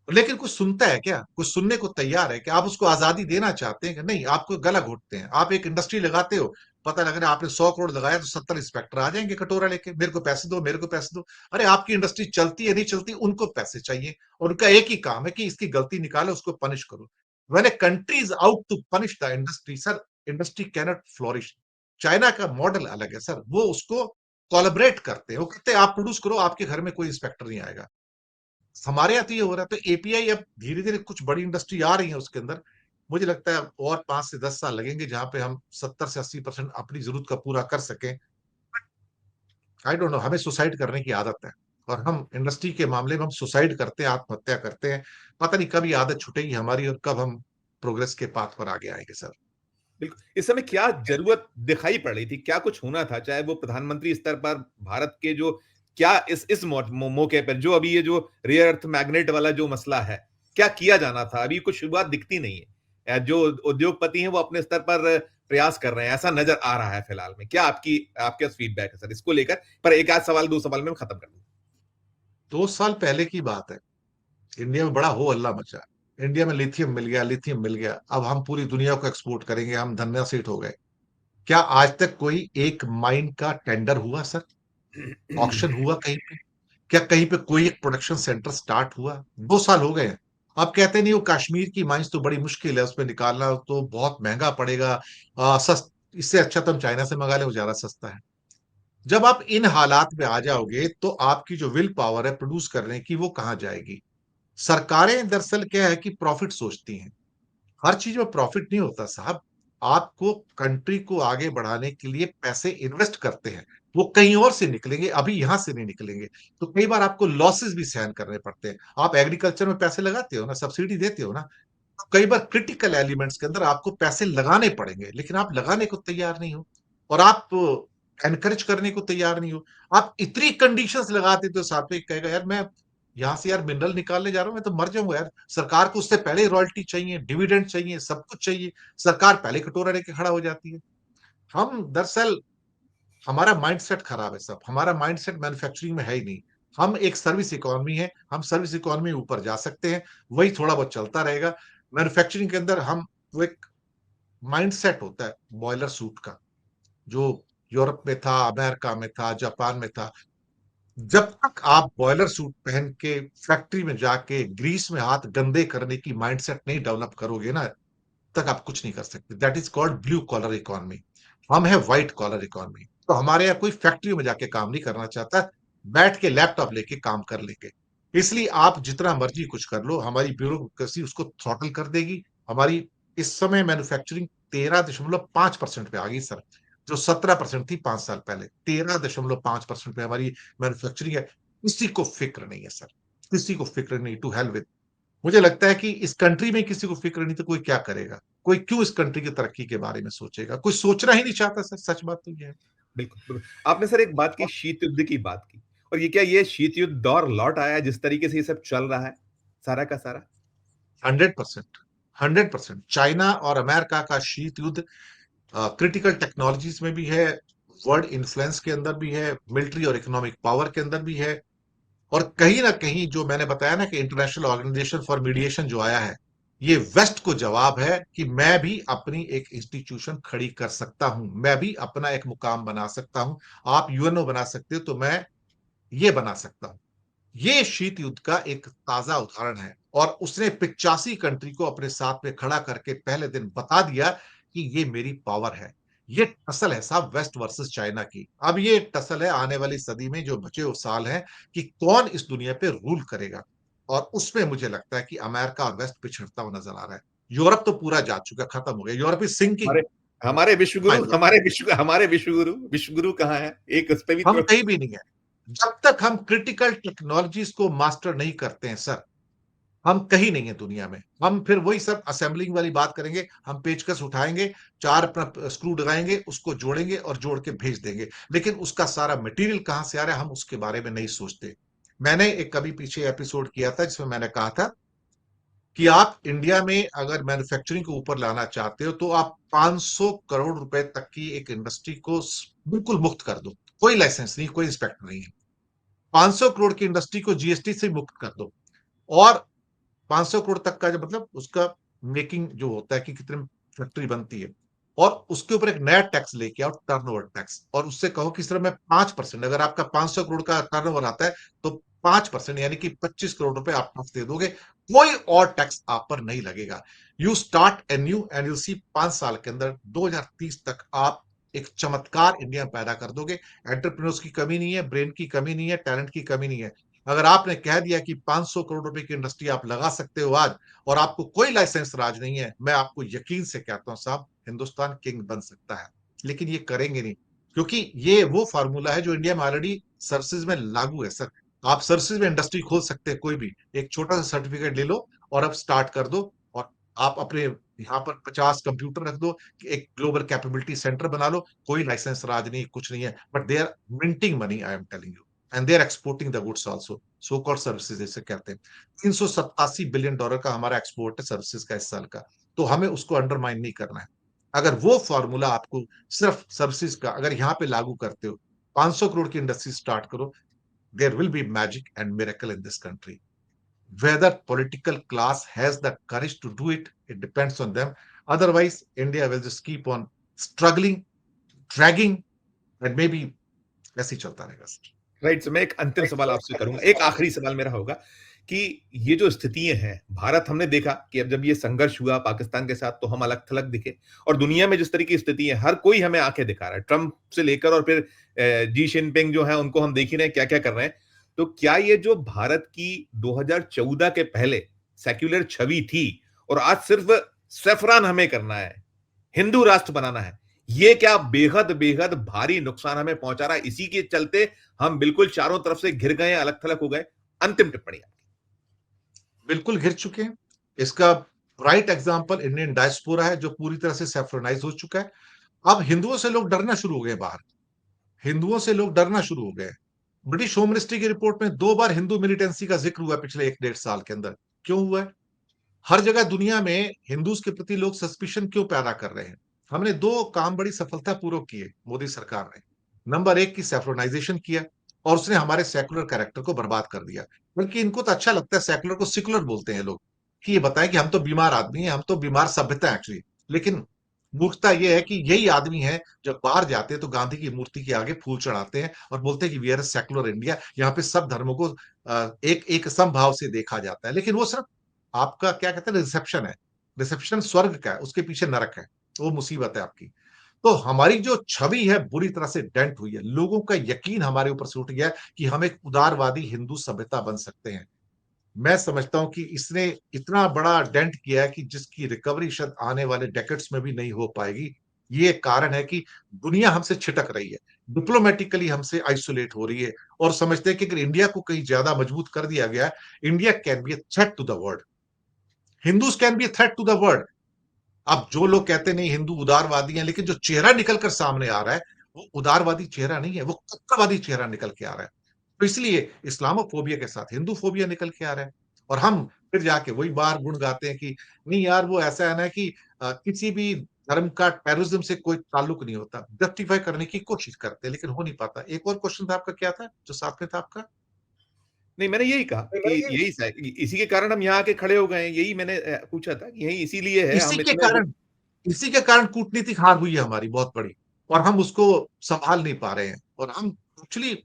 [SPEAKER 1] लेकिन कुछ सुनता है क्या? कुछ सुनने को तैयार है क्या? आप उसको आजादी देना चाहते हैं कि नहीं? आपको गला घोटते हैं। आप एक इंडस्ट्री लगाते हो, पता लग रहा है आपने 100 करोड़ लगाया तो 70 इंस्पेक्टर आ जाएंगे कटोरा लेके, मेरे को पैसे दो, मेरे को पैसे दो। अरे आपकी इंडस्ट्री चलती है नहीं चलती, उनको पैसे चाहिए और उनका एक ही काम है कि इसकी गलती निकालो, उसको पनिश करो। When a country is out to punish the industry, sir, industry can not flourish. China का मॉडल अलग है सर, वो उसको कोलैबोरेट करते हैं, वो कहते हैं आप प्रोड्यूस करो, आपके घर में कोई इंस्पेक्टर नहीं आएगा। हमारे यहाँ तो ये हो रहा है, तो एपीआई अब धीरे धीरे कुछ बड़ी इंडस्ट्री आ रही है उसके अंदर। मुझे लगता है और 5 से 10 साल लगेंगे जहां पे हम 70 से 80% अपनी जरूरत का पूरा कर सकें। आई डोंट नो, हमें सुसाइड करने की आदत है और हम इंडस्ट्री के मामले में हम सुसाइड करते हैं, आत्महत्या करते हैं। पता नहीं कब ये आदत छूटेगी हमारी और कब हम प्रोग्रेस के पाथ पर आगे आएंगे सर।
[SPEAKER 2] बिल्कुल, इस समय क्या जरूरत दिखाई पड़ रही थी, क्या कुछ होना था, चाहे वो प्रधानमंत्री स्तर पर भारत के जो क्या इस मौके पर जो अभी ये जो रेयर अर्थ मैग्नेट वाला जो मसला है, क्या किया जाना था? अभी कुछ शुरुआत दिखती नहीं है। जो उद्योगपति हैं वो अपने स्तर पर प्रयास कर रहे हैं, ऐसा नजर आ रहा है फिलहाल में। क्या आपके फीडबैक है सर इसको लेकर? पर एक आध सवाल, दो सवाल में हम खत्म कर दूं।
[SPEAKER 1] 2 साल पहले की बात है, इंडिया में बड़ा हो हल्ला मचा। इंडिया में लिथियम मिल गया, लिथियम मिल गया, अब हम पूरी दुनिया को एक्सपोर्ट करेंगे, हम धन्ना सेठ हो गए। क्या आज तक कोई एक माइन का टेंडर हुआ सर? ऑक्शन हुआ कहीं पे? क्या कहीं पे कोई एक प्रोडक्शन सेंटर स्टार्ट हुआ? 2 साल हो गए हैं। आप कहते नहीं हो कश्मीर की माइंस तो बड़ी मुश्किल है, उसमें निकालना तो बहुत महंगा पड़ेगा, इससे अच्छा तो हम चाइना से मंगा ले, वो ज्यादा सस्ता है। जब आप इन हालात में आ जाओगे तो आपकी जो विल पावर है प्रोड्यूस करने की, वो कहां जाएगी? सरकारें दरअसल क्या है कि प्रॉफिट सोचती हैं। हर चीज में प्रॉफिट नहीं होता साहब। आपको कंट्री को आगे बढ़ाने के लिए पैसे इन्वेस्ट करते हैं, वो कहीं और से निकलेंगे, अभी यहां से नहीं निकलेंगे। तो कई बार आपको लॉसेस भी सहन करने पड़ते हैं। आप एग्रीकल्चर में पैसे लगाते हो ना, सब्सिडी देते हो ना, तो कई बार क्रिटिकल एलिमेंट्स के अंदर आपको पैसे लगाने पड़ेंगे, लेकिन आप लगाने को तैयार नहीं हो और आप एनकरेज करने को तैयार नहीं हो। आप इतनी कंडीशंस लगा देते हो, साथ में कहेगा यार मैं यहां से यार मिनरल निकालने जा रहा हूं, मैं तो मर जाऊंगा यार। सरकार को उससे पहले रॉयल्टी चाहिए, डिविडेंड चाहिए, सब कुछ चाहिए। सरकार पहले कटोरा लेके खड़ा हो जाती है। हम दरअसल हमारा माइंडसेट खराब है सब, हमारा माइंडसेट मैन्युफैक्चरिंग में है ही नहीं। हम एक सर्विस इकोनॉमी है, हम सर्विस इकोनॉमी में ऊपर जा सकते हैं, वही थोड़ा बहुत चलता रहेगा। मैन्युफैक्चरिंग के अंदर हम, वो एक माइंडसेट होता है बॉयलर सूट का, जो यूरोप में था, अमेरिका में था, जापान में था। जब तक आप बॉयलर सूट पहन के फैक्ट्री में जाके ग्रीस में हाथ गंदे करने की माइंडसेट नहीं डेवलप करोगे ना, तक आप कुछ नहीं कर सकते। That is called blue collar economy. हम है व्हाइट कॉलर इकोनॉमी। तो हमारे यहाँ कोई फैक्ट्री में जाके काम नहीं करना चाहता, बैठ के लैपटॉप लेके काम कर लेंगे। इसलिए आप जितना मर्जी कुछ कर लो, हमारी ब्यूरोक्रेसी उसको थ्रॉटल कर देगी। हमारी इस समय मैन्युफैक्चरिंग 13.5% पे आ गई सर, जो 17% थी 5 साल पहले। 13.5% पे हमारी मैन्युफैक्चरिंग है। किसी को फिक्र नहीं है सर, किसी को फिक्र नहीं। To hell with. मुझे लगता है कि इस कंट्री में किसी को फिक्र नहीं तो कोई क्या करेगा? कोई क्यों इस कंट्री की तरक्की के बारे में सोचेगा? कोई सोचना ही नहीं चाहता सर, सच बात तो ये है।
[SPEAKER 2] बिल्कुल, बिल्कुल। आपने सर एक बात की, शीत युद्ध की बात की, और ये क्या ये शीत युद्ध दौर लौट आया जिस तरीके से ये सब चल रहा है सारा का सारा?
[SPEAKER 1] 100%, 100%। चाइना और अमेरिका का शीत युद्ध क्रिटिकल टेक्नोलॉजीज में भी है, वर्ल्ड इन्फ्लुएंस के अंदर भी है, मिलिट्री और इकोनॉमिक पावर के अंदर भी है। और कहीं ना कहीं जो मैंने बताया ना कि इंटरनेशनल ऑर्गेनाइजेशन फॉर मीडिएशन जो आया है, ये वेस्ट को जवाब है कि मैं भी अपनी एक इंस्टीट्यूशन खड़ी कर सकता हूं, मैं भी अपना एक मुकाम बना सकता हूं। आप यूएनओ बना सकते हो तो मैं ये बना सकता हूं। ये शीत युद्ध का एक ताजा उदाहरण है और उसने 85 कंट्री को अपने साथ में खड़ा करके पहले दिन बता दिया कि ये मेरी पावर है। ये टसल है साहब, वेस्ट वर्सेस चाइना की। अब ये टसल है आने वाली सदी में जो बचे हुए साल हैं कि कौन इस दुनिया पे रूल करेगा। और उसमें मुझे लगता है कि अमेरिका और वेस्ट पिछड़ता हुआ नजर आ रहा है। यूरोप तो पूरा जा चुका, खत्म हो गया, यूरोप इज सिंकिंग।
[SPEAKER 2] हमारे हमारे विश्वगुरु कहाँ है? एक उस पे भी
[SPEAKER 1] हम
[SPEAKER 2] थोड़ा।
[SPEAKER 1] कहीं भी नहीं है जब तक हम क्रिटिकल टेक्नोलॉजीज को मास्टर नहीं करते हैं सर। हम कहीं नहीं है दुनिया में। हम फिर वही सब असेंबलिंग वाली बात करेंगे, हम पेचकस उठाएंगे, चार स्क्रू लगाएंगे, उसको जोड़ेंगे और जोड़ के भेज देंगे। लेकिन उसका सारा मटेरियल कहां से आ रहा है, हम उसके बारे में नहीं सोचते। मैंने एक कभी पीछे एपिसोड किया था जिसमें मैंने कहा था कि आप इंडिया में अगर मैन्युफैक्चरिंग को ऊपर लाना चाहते हो तो आप 500 करोड़ रुपए तक की एक इंडस्ट्री को बिल्कुल मुक्त कर दो। कोई लाइसेंस नहीं, कोई इंस्पेक्टर नहीं है। 500 करोड़ की इंडस्ट्री को जीएसटी से मुक्त कर दो और 500 करोड़ तक का जो मतलब उसका मेकिंग जो होता है कि कितने फैक्ट्री बनती है, और उसके ऊपर एक नया टैक्स लेके आओ, टर्नओवर टैक्स, और उससे कहो कि सिर्फ मैं 5%, अगर आपका 500 करोड़ का टर्नओवर आता है तो 5% यानी कि 25 करोड़ रुपए आप टैक्स दे दोगे, कोई और टैक्स आप पर नहीं लगेगा। You start a new and you see 5 साल के अंदर 2030 तक आप एक चमत्कार इंडिया में पैदा कर दोगे। एंटरप्रेन्योर्स की कमी नहीं है, ब्रेन की कमी नहीं है, टैलेंट की कमी नहीं है। अगर आपने कह दिया कि 500 करोड़ रुपए की इंडस्ट्री आप लगा सकते हो आज, और आपको कोई लाइसेंस राज नहीं है, मैं आपको यकीन से कहता हूं साहब, हिंदुस्तान किंग बन सकता है। लेकिन ये करेंगे नहीं, क्योंकि ये वो फार्मूला है जो इंडिया में ऑलरेडी सर्विसेज में लागू है सर। आप सर्विसेज में इंडस्ट्री खोल सकते हैं, कोई भी एक छोटा सा सर्टिफिकेट ले लो और अब स्टार्ट कर दो, और आप अपने यहाँ पर 50 कंप्यूटर रख दो, एक ग्लोबल कैपेबिलिटी सेंटर बना लो, कोई लाइसेंस राज नहीं, कुछ नहीं है, but they are minting money, I am telling you, and they are exporting the goods also, so called services जैसे कहते हैं। $387 बिलियन का हमारा एक्सपोर्ट है सर्विसेज का इस साल का, तो हमें उसको अंडरमाइन नहीं करना है। अगर वो फॉर्मूला आपको सिर्फ सर्विसेज का अगर यहाँ पे लागू करते हो, 500 करोड़ की इंडस्ट्री स्टार्ट करो, there will be magic and miracle in this country. Whether political class has the courage to do it, it depends on them. Otherwise, India will just keep on struggling, dragging, and maybe ऐसे ही चलता रहेगा sir.
[SPEAKER 2] Right, so मैं एक अंतिम सवाल आपसे करूंगा, एक आखिरी सवाल मेरा होगा कि ये जो स्थितियां हैं, भारत हमने देखा कि अब जब ये संघर्ष हुआ पाकिस्तान के साथ तो हम अलग थलग दिखे, और दुनिया में जिस तरह की स्थिति है हर कोई हमें आंखें दिखा रहा है, ट्रंप से लेकर और फिर जी जिनपिंग जो है उनको हम देख ही रहे हैं क्या क्या कर रहे हैं। तो क्या ये जो भारत की 2014 के पहले सेक्युलर छवि थी और आज सिर्फ सेफरान हमें करना है, हिंदू राष्ट्र बनाना है, ये क्या बेहद बेहद भारी नुकसान हमें पहुंचा रहा है, इसी के चलते हम बिल्कुल चारों तरफ से घिर गए, अलग थलग हो गए? अंतिम टिप्पणी आपकी।
[SPEAKER 1] बिल्कुल घिर चुके हैं। इसका राइट एग्जाम्पल इंडियन डायस्पोरा है जो पूरी तरह से सेफ्रोनाइज हो चुका है। अब हिंदुओं से लोग डरना शुरू हो गए बाहर, हिंदुओं से लोग डरना शुरू हो गए। ब्रिटिश होम मिनिस्ट्री की रिपोर्ट में 2 बार हिंदू मिलिटेंसी का जिक्र हुआ पिछले 1 डेढ़ साल के अंदर। क्यों हुआ है? हर जगह दुनिया में हिंदूज के प्रति लोग सस्पिशन क्यों पैदा कर रहे हैं? हमने 2 काम बड़ी सफलतापूर्वक किए मोदी सरकार ने। नंबर एक की सेकुलराइजेशन किया, और उसने हमारे सेकुलर कैरेक्टर को बर्बाद कर दिया। बल्कि इनको तो अच्छा लगता है, सेकुलर को सिकुलर बोलते हैं लोग, कि ये बताएं कि हम तो बीमार आदमी हैं, हम तो बीमार सभ्यता है एक्चुअली। लेकिन मूर्खता यह है कि यही आदमी है जब बाहर जाते हैं तो गांधी की मूर्ति के आगे फूल चढ़ाते हैं और बोलते हैं कि वी आर सेकुलर इंडिया, यहाँ पे सब धर्मों को एक एक समभाव से देखा जाता है। लेकिन वो सिर्फ आपका क्या कहते हैं रिसेप्शन है, रिसेप्शन स्वर्ग का है, उसके पीछे नरक है, वो मुसीबत है आपकी। तो हमारी जो छवि है बुरी तरह से डेंट हुई है, लोगों का यकीन हमारे ऊपर से उठ गया है कि हम एक उदारवादी हिंदू सभ्यता बन सकते हैं। मैं समझता हूं कि इसने इतना बड़ा डेंट किया है कि जिसकी रिकवरी शायद आने वाले डेकेड्स में भी नहीं हो पाएगी। ये कारण है कि दुनिया हमसे छिटक रही है, डिप्लोमेटिकली हमसे आइसोलेट हो रही है, और समझते हैं कि अगर इंडिया को कहीं ज्यादा मजबूत कर दिया गया, India can be a threat to the world, Hindus can be a threat to the world. अब जो लोग कहते नहीं हिंदू उदारवादी हैं, लेकिन जो चेहरा निकल कर सामने आ रहा है वो उदारवादी चेहरा नहीं है, वो कट्टरवादी चेहरा निकल के आ रहा है। तो इसलिए इस्लामोफोबिया के साथ हिंदू फोबिया निकल के आ रहा है, और हम फिर जाके वही बार गुण गाते हैं कि नहीं यार वो ऐसा है ना कि किसी भी धर्म का टेररिज्म से कोई ताल्लुक नहीं होता, जस्टिफाई करने की कोशिश करते हैं लेकिन हो नहीं पाता। एक और क्वेश्चन था आपका, क्या था जो साथ में था आपका?
[SPEAKER 2] नहीं, मैंने यही कहा कि इसी के कारण हम यहाँ आके खड़े हो गए हैं, यही मैंने पूछा था कि यही इसीलिए है
[SPEAKER 1] इसी
[SPEAKER 2] हम
[SPEAKER 1] के
[SPEAKER 2] इतने
[SPEAKER 1] कारण इसी के कारण कूटनीतिक हार हुई है हमारी बहुत बड़ी, और हम उसको संभाल नहीं पा रहे हैं, और हम एक्चुअली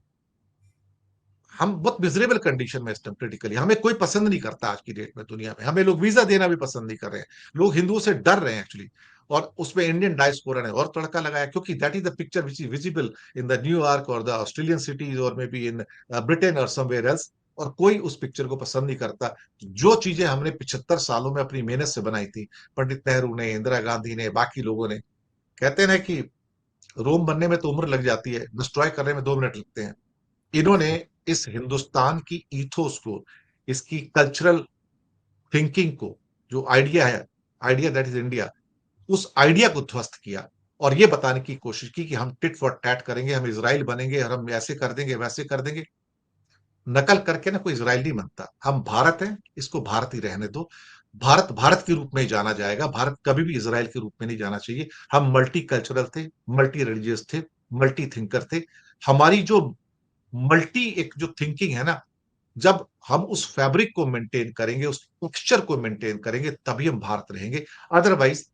[SPEAKER 1] हम बहुत मिजरेबल कंडीशन में इस टाइम क्रिटिकली, हमें कोई पसंद नहीं करता आज की डेट में दुनिया में, हमें लोग वीजा देना भी पसंद नहीं कर रहे हैं, लोग हिंदुओं से डर रहे हैं एक्चुअली। और उसमें इंडियन डायस्पोरा ने और तड़का लगाया, क्योंकि that is the picture which is visible in the New York और द ऑस्ट्रेलियन सिटीज और मे बी इन ब्रिटेन और समवेयर एल्स, और कोई उस पिक्चर को पसंद नहीं करता। जो चीजें हमने 75 सालों में अपनी मेहनत से बनाई थी, पंडित नेहरू ने, इंदिरा गांधी ने, बाकी लोगों ने, कहते हैं ना कि रोम बनने में तो उम्र लग जाती है, डिस्ट्रॉय करने में 2 मिनट लगते हैं। इन्होंने इस हिंदुस्तान की ईथोस को, इसकी कल्चरल थिंकिंग को, जो आइडिया है, आइडिया दैट इज इंडिया, उस आइडिया को ध्वस्त किया, और ये बताने की कोशिश की कि हम टिट फॉर टैट करेंगे, हम इजराइल बनेंगे और हम ऐसे कर देंगे वैसे कर देंगे। नकल करके ना कोई इजराइल नहीं बनता। हम भारत हैं, इसको भारत ही रहने दो। भारत भारत के रूप में ही जाना जाएगा, भारत कभी भी इजराइल के रूप में नहीं जाना चाहिए। हम मल्टी कल्चरल थे, मल्टी रिलीजियस थे, मल्टी थिंकर थे। हमारी जो मल्टी एक जो थिंकिंग है ना, जब हम उस फैब्रिक को मेंटेन करेंगे, उस टेक्सचर को मेंटेन करेंगे, तभी हम भारत रहेंगे। अदरवाइज़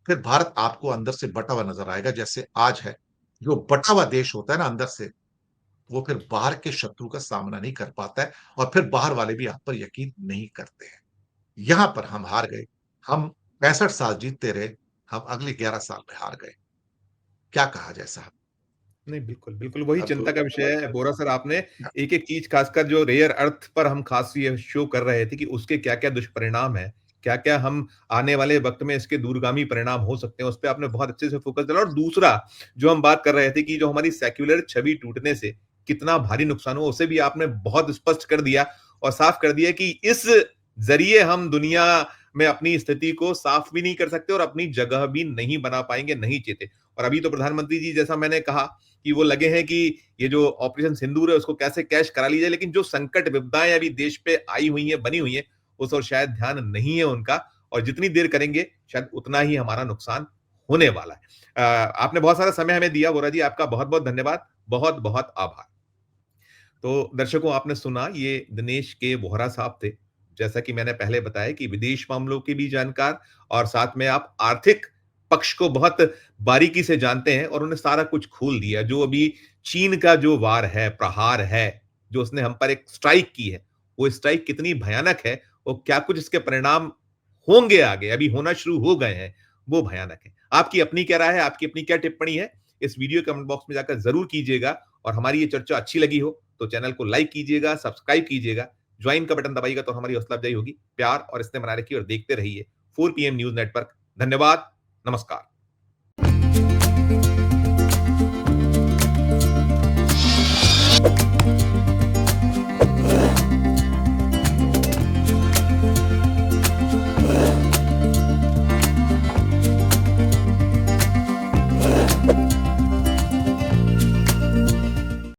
[SPEAKER 1] फिर भारत आपको अंदर से बटा हुआ नज़र आएगा, जैसे आज है। जो बटा हुआ देश होता है ना अंदर से, वो फिर बाहर के शत्रु का सामना नहीं कर पाता है और फिर बाहर वाले भी आप पर यकीन नहीं करते हैं। यहाँ पर हम हार गए। हम 65 साल जीतते रहे, हम अगले 11 साल में हार गए। क्या कहा जाए साहब?
[SPEAKER 2] नहीं, बिल्कुल, बिल्कुल वही
[SPEAKER 1] अब
[SPEAKER 2] चिंता का विषय है। बोरा सर आपने एक-एक चीज़ खासकर जो रेयर अर्थ पर हम खास ये शो कर रहे थे कि उसके क्या-क्या दुष्परिणाम हैं, क्या-क्या हम आने वाले वक़्त में इसके दूरगामी परिणाम हो सकते हैं, उस पे आपने बहुत अच्छे से फ़ोकस डाला और दूसरा जो हम बात कर रहे थे कि जो हमारी सेक्युलर छवि टूटने से कितना भारी नुकसान हुआ, उसे भी आपने बहुत स्पष्ट कर दिया और साफ कर दिया कि इस ज़रिए हम दुनिया में अपनी स्थिति को साफ भी नहीं कर सकते और अपनी जगह भी नहीं बना पाएँगे, नहीं चेते। और अभी तो प्रधानमंत्री जी जैसा मैंने कहा कि वो लगे हैं कि ये जो ऑपरेशन सिंदूर है उसको कैसे कैश करा ली जाए, लेकिन जो संकट विपदाएं अभी देश पे आई हुई हैं, बनी हुई हैं, उस और शायद ध्यान नहीं है उनका और जितनी देर करेंगे शायद उतना ही हमारा नुकसान होने वाला है। आपने बहुत सारा समय हमें दिया वोरा जी, आपका बहुत बहुत धन्यवाद, बहुत बहुत आभार। तो दर्शकों आपने सुना ये दिनेश के बोहरा साहब थे। जैसा कि मैंने पहले बताया कि विदेश मामलों के भी जानकार और साथ में आप आर्थिक पक्ष को बहुत बारीकी से जानते हैं और उन्होंने सारा कुछ खोल दिया। जो अभी चीन का जो वार है, प्रहार है, जो उसने हम पर एक स्ट्राइक की है, वो स्ट्राइक कितनी भयानक है और क्या कुछ इसके परिणाम होंगे आगे, अभी होना शुरू हो गए हैं, वो भयानक है। आपकी अपनी क्या राय है? आपकी अपनी क्या टिप्पणी है? इस वीडियो कमेंट बॉक्स में जाकर ज़रूर कीजिएगा और हमारी ये चर्चा अच्छी लगी हो तो चैनल को लाइक कीजिएगा, सब्सक्राइब कीजिएगा, ज्वाइन का बटन दबाइएगा तो हमारी हौसला अफजाई होगी। प्यार और स्नेह बनाए रखिए और देखते रहिए 4 पीएम न्यूज़ नेटवर्क। धन्यवाद, नमस्कार।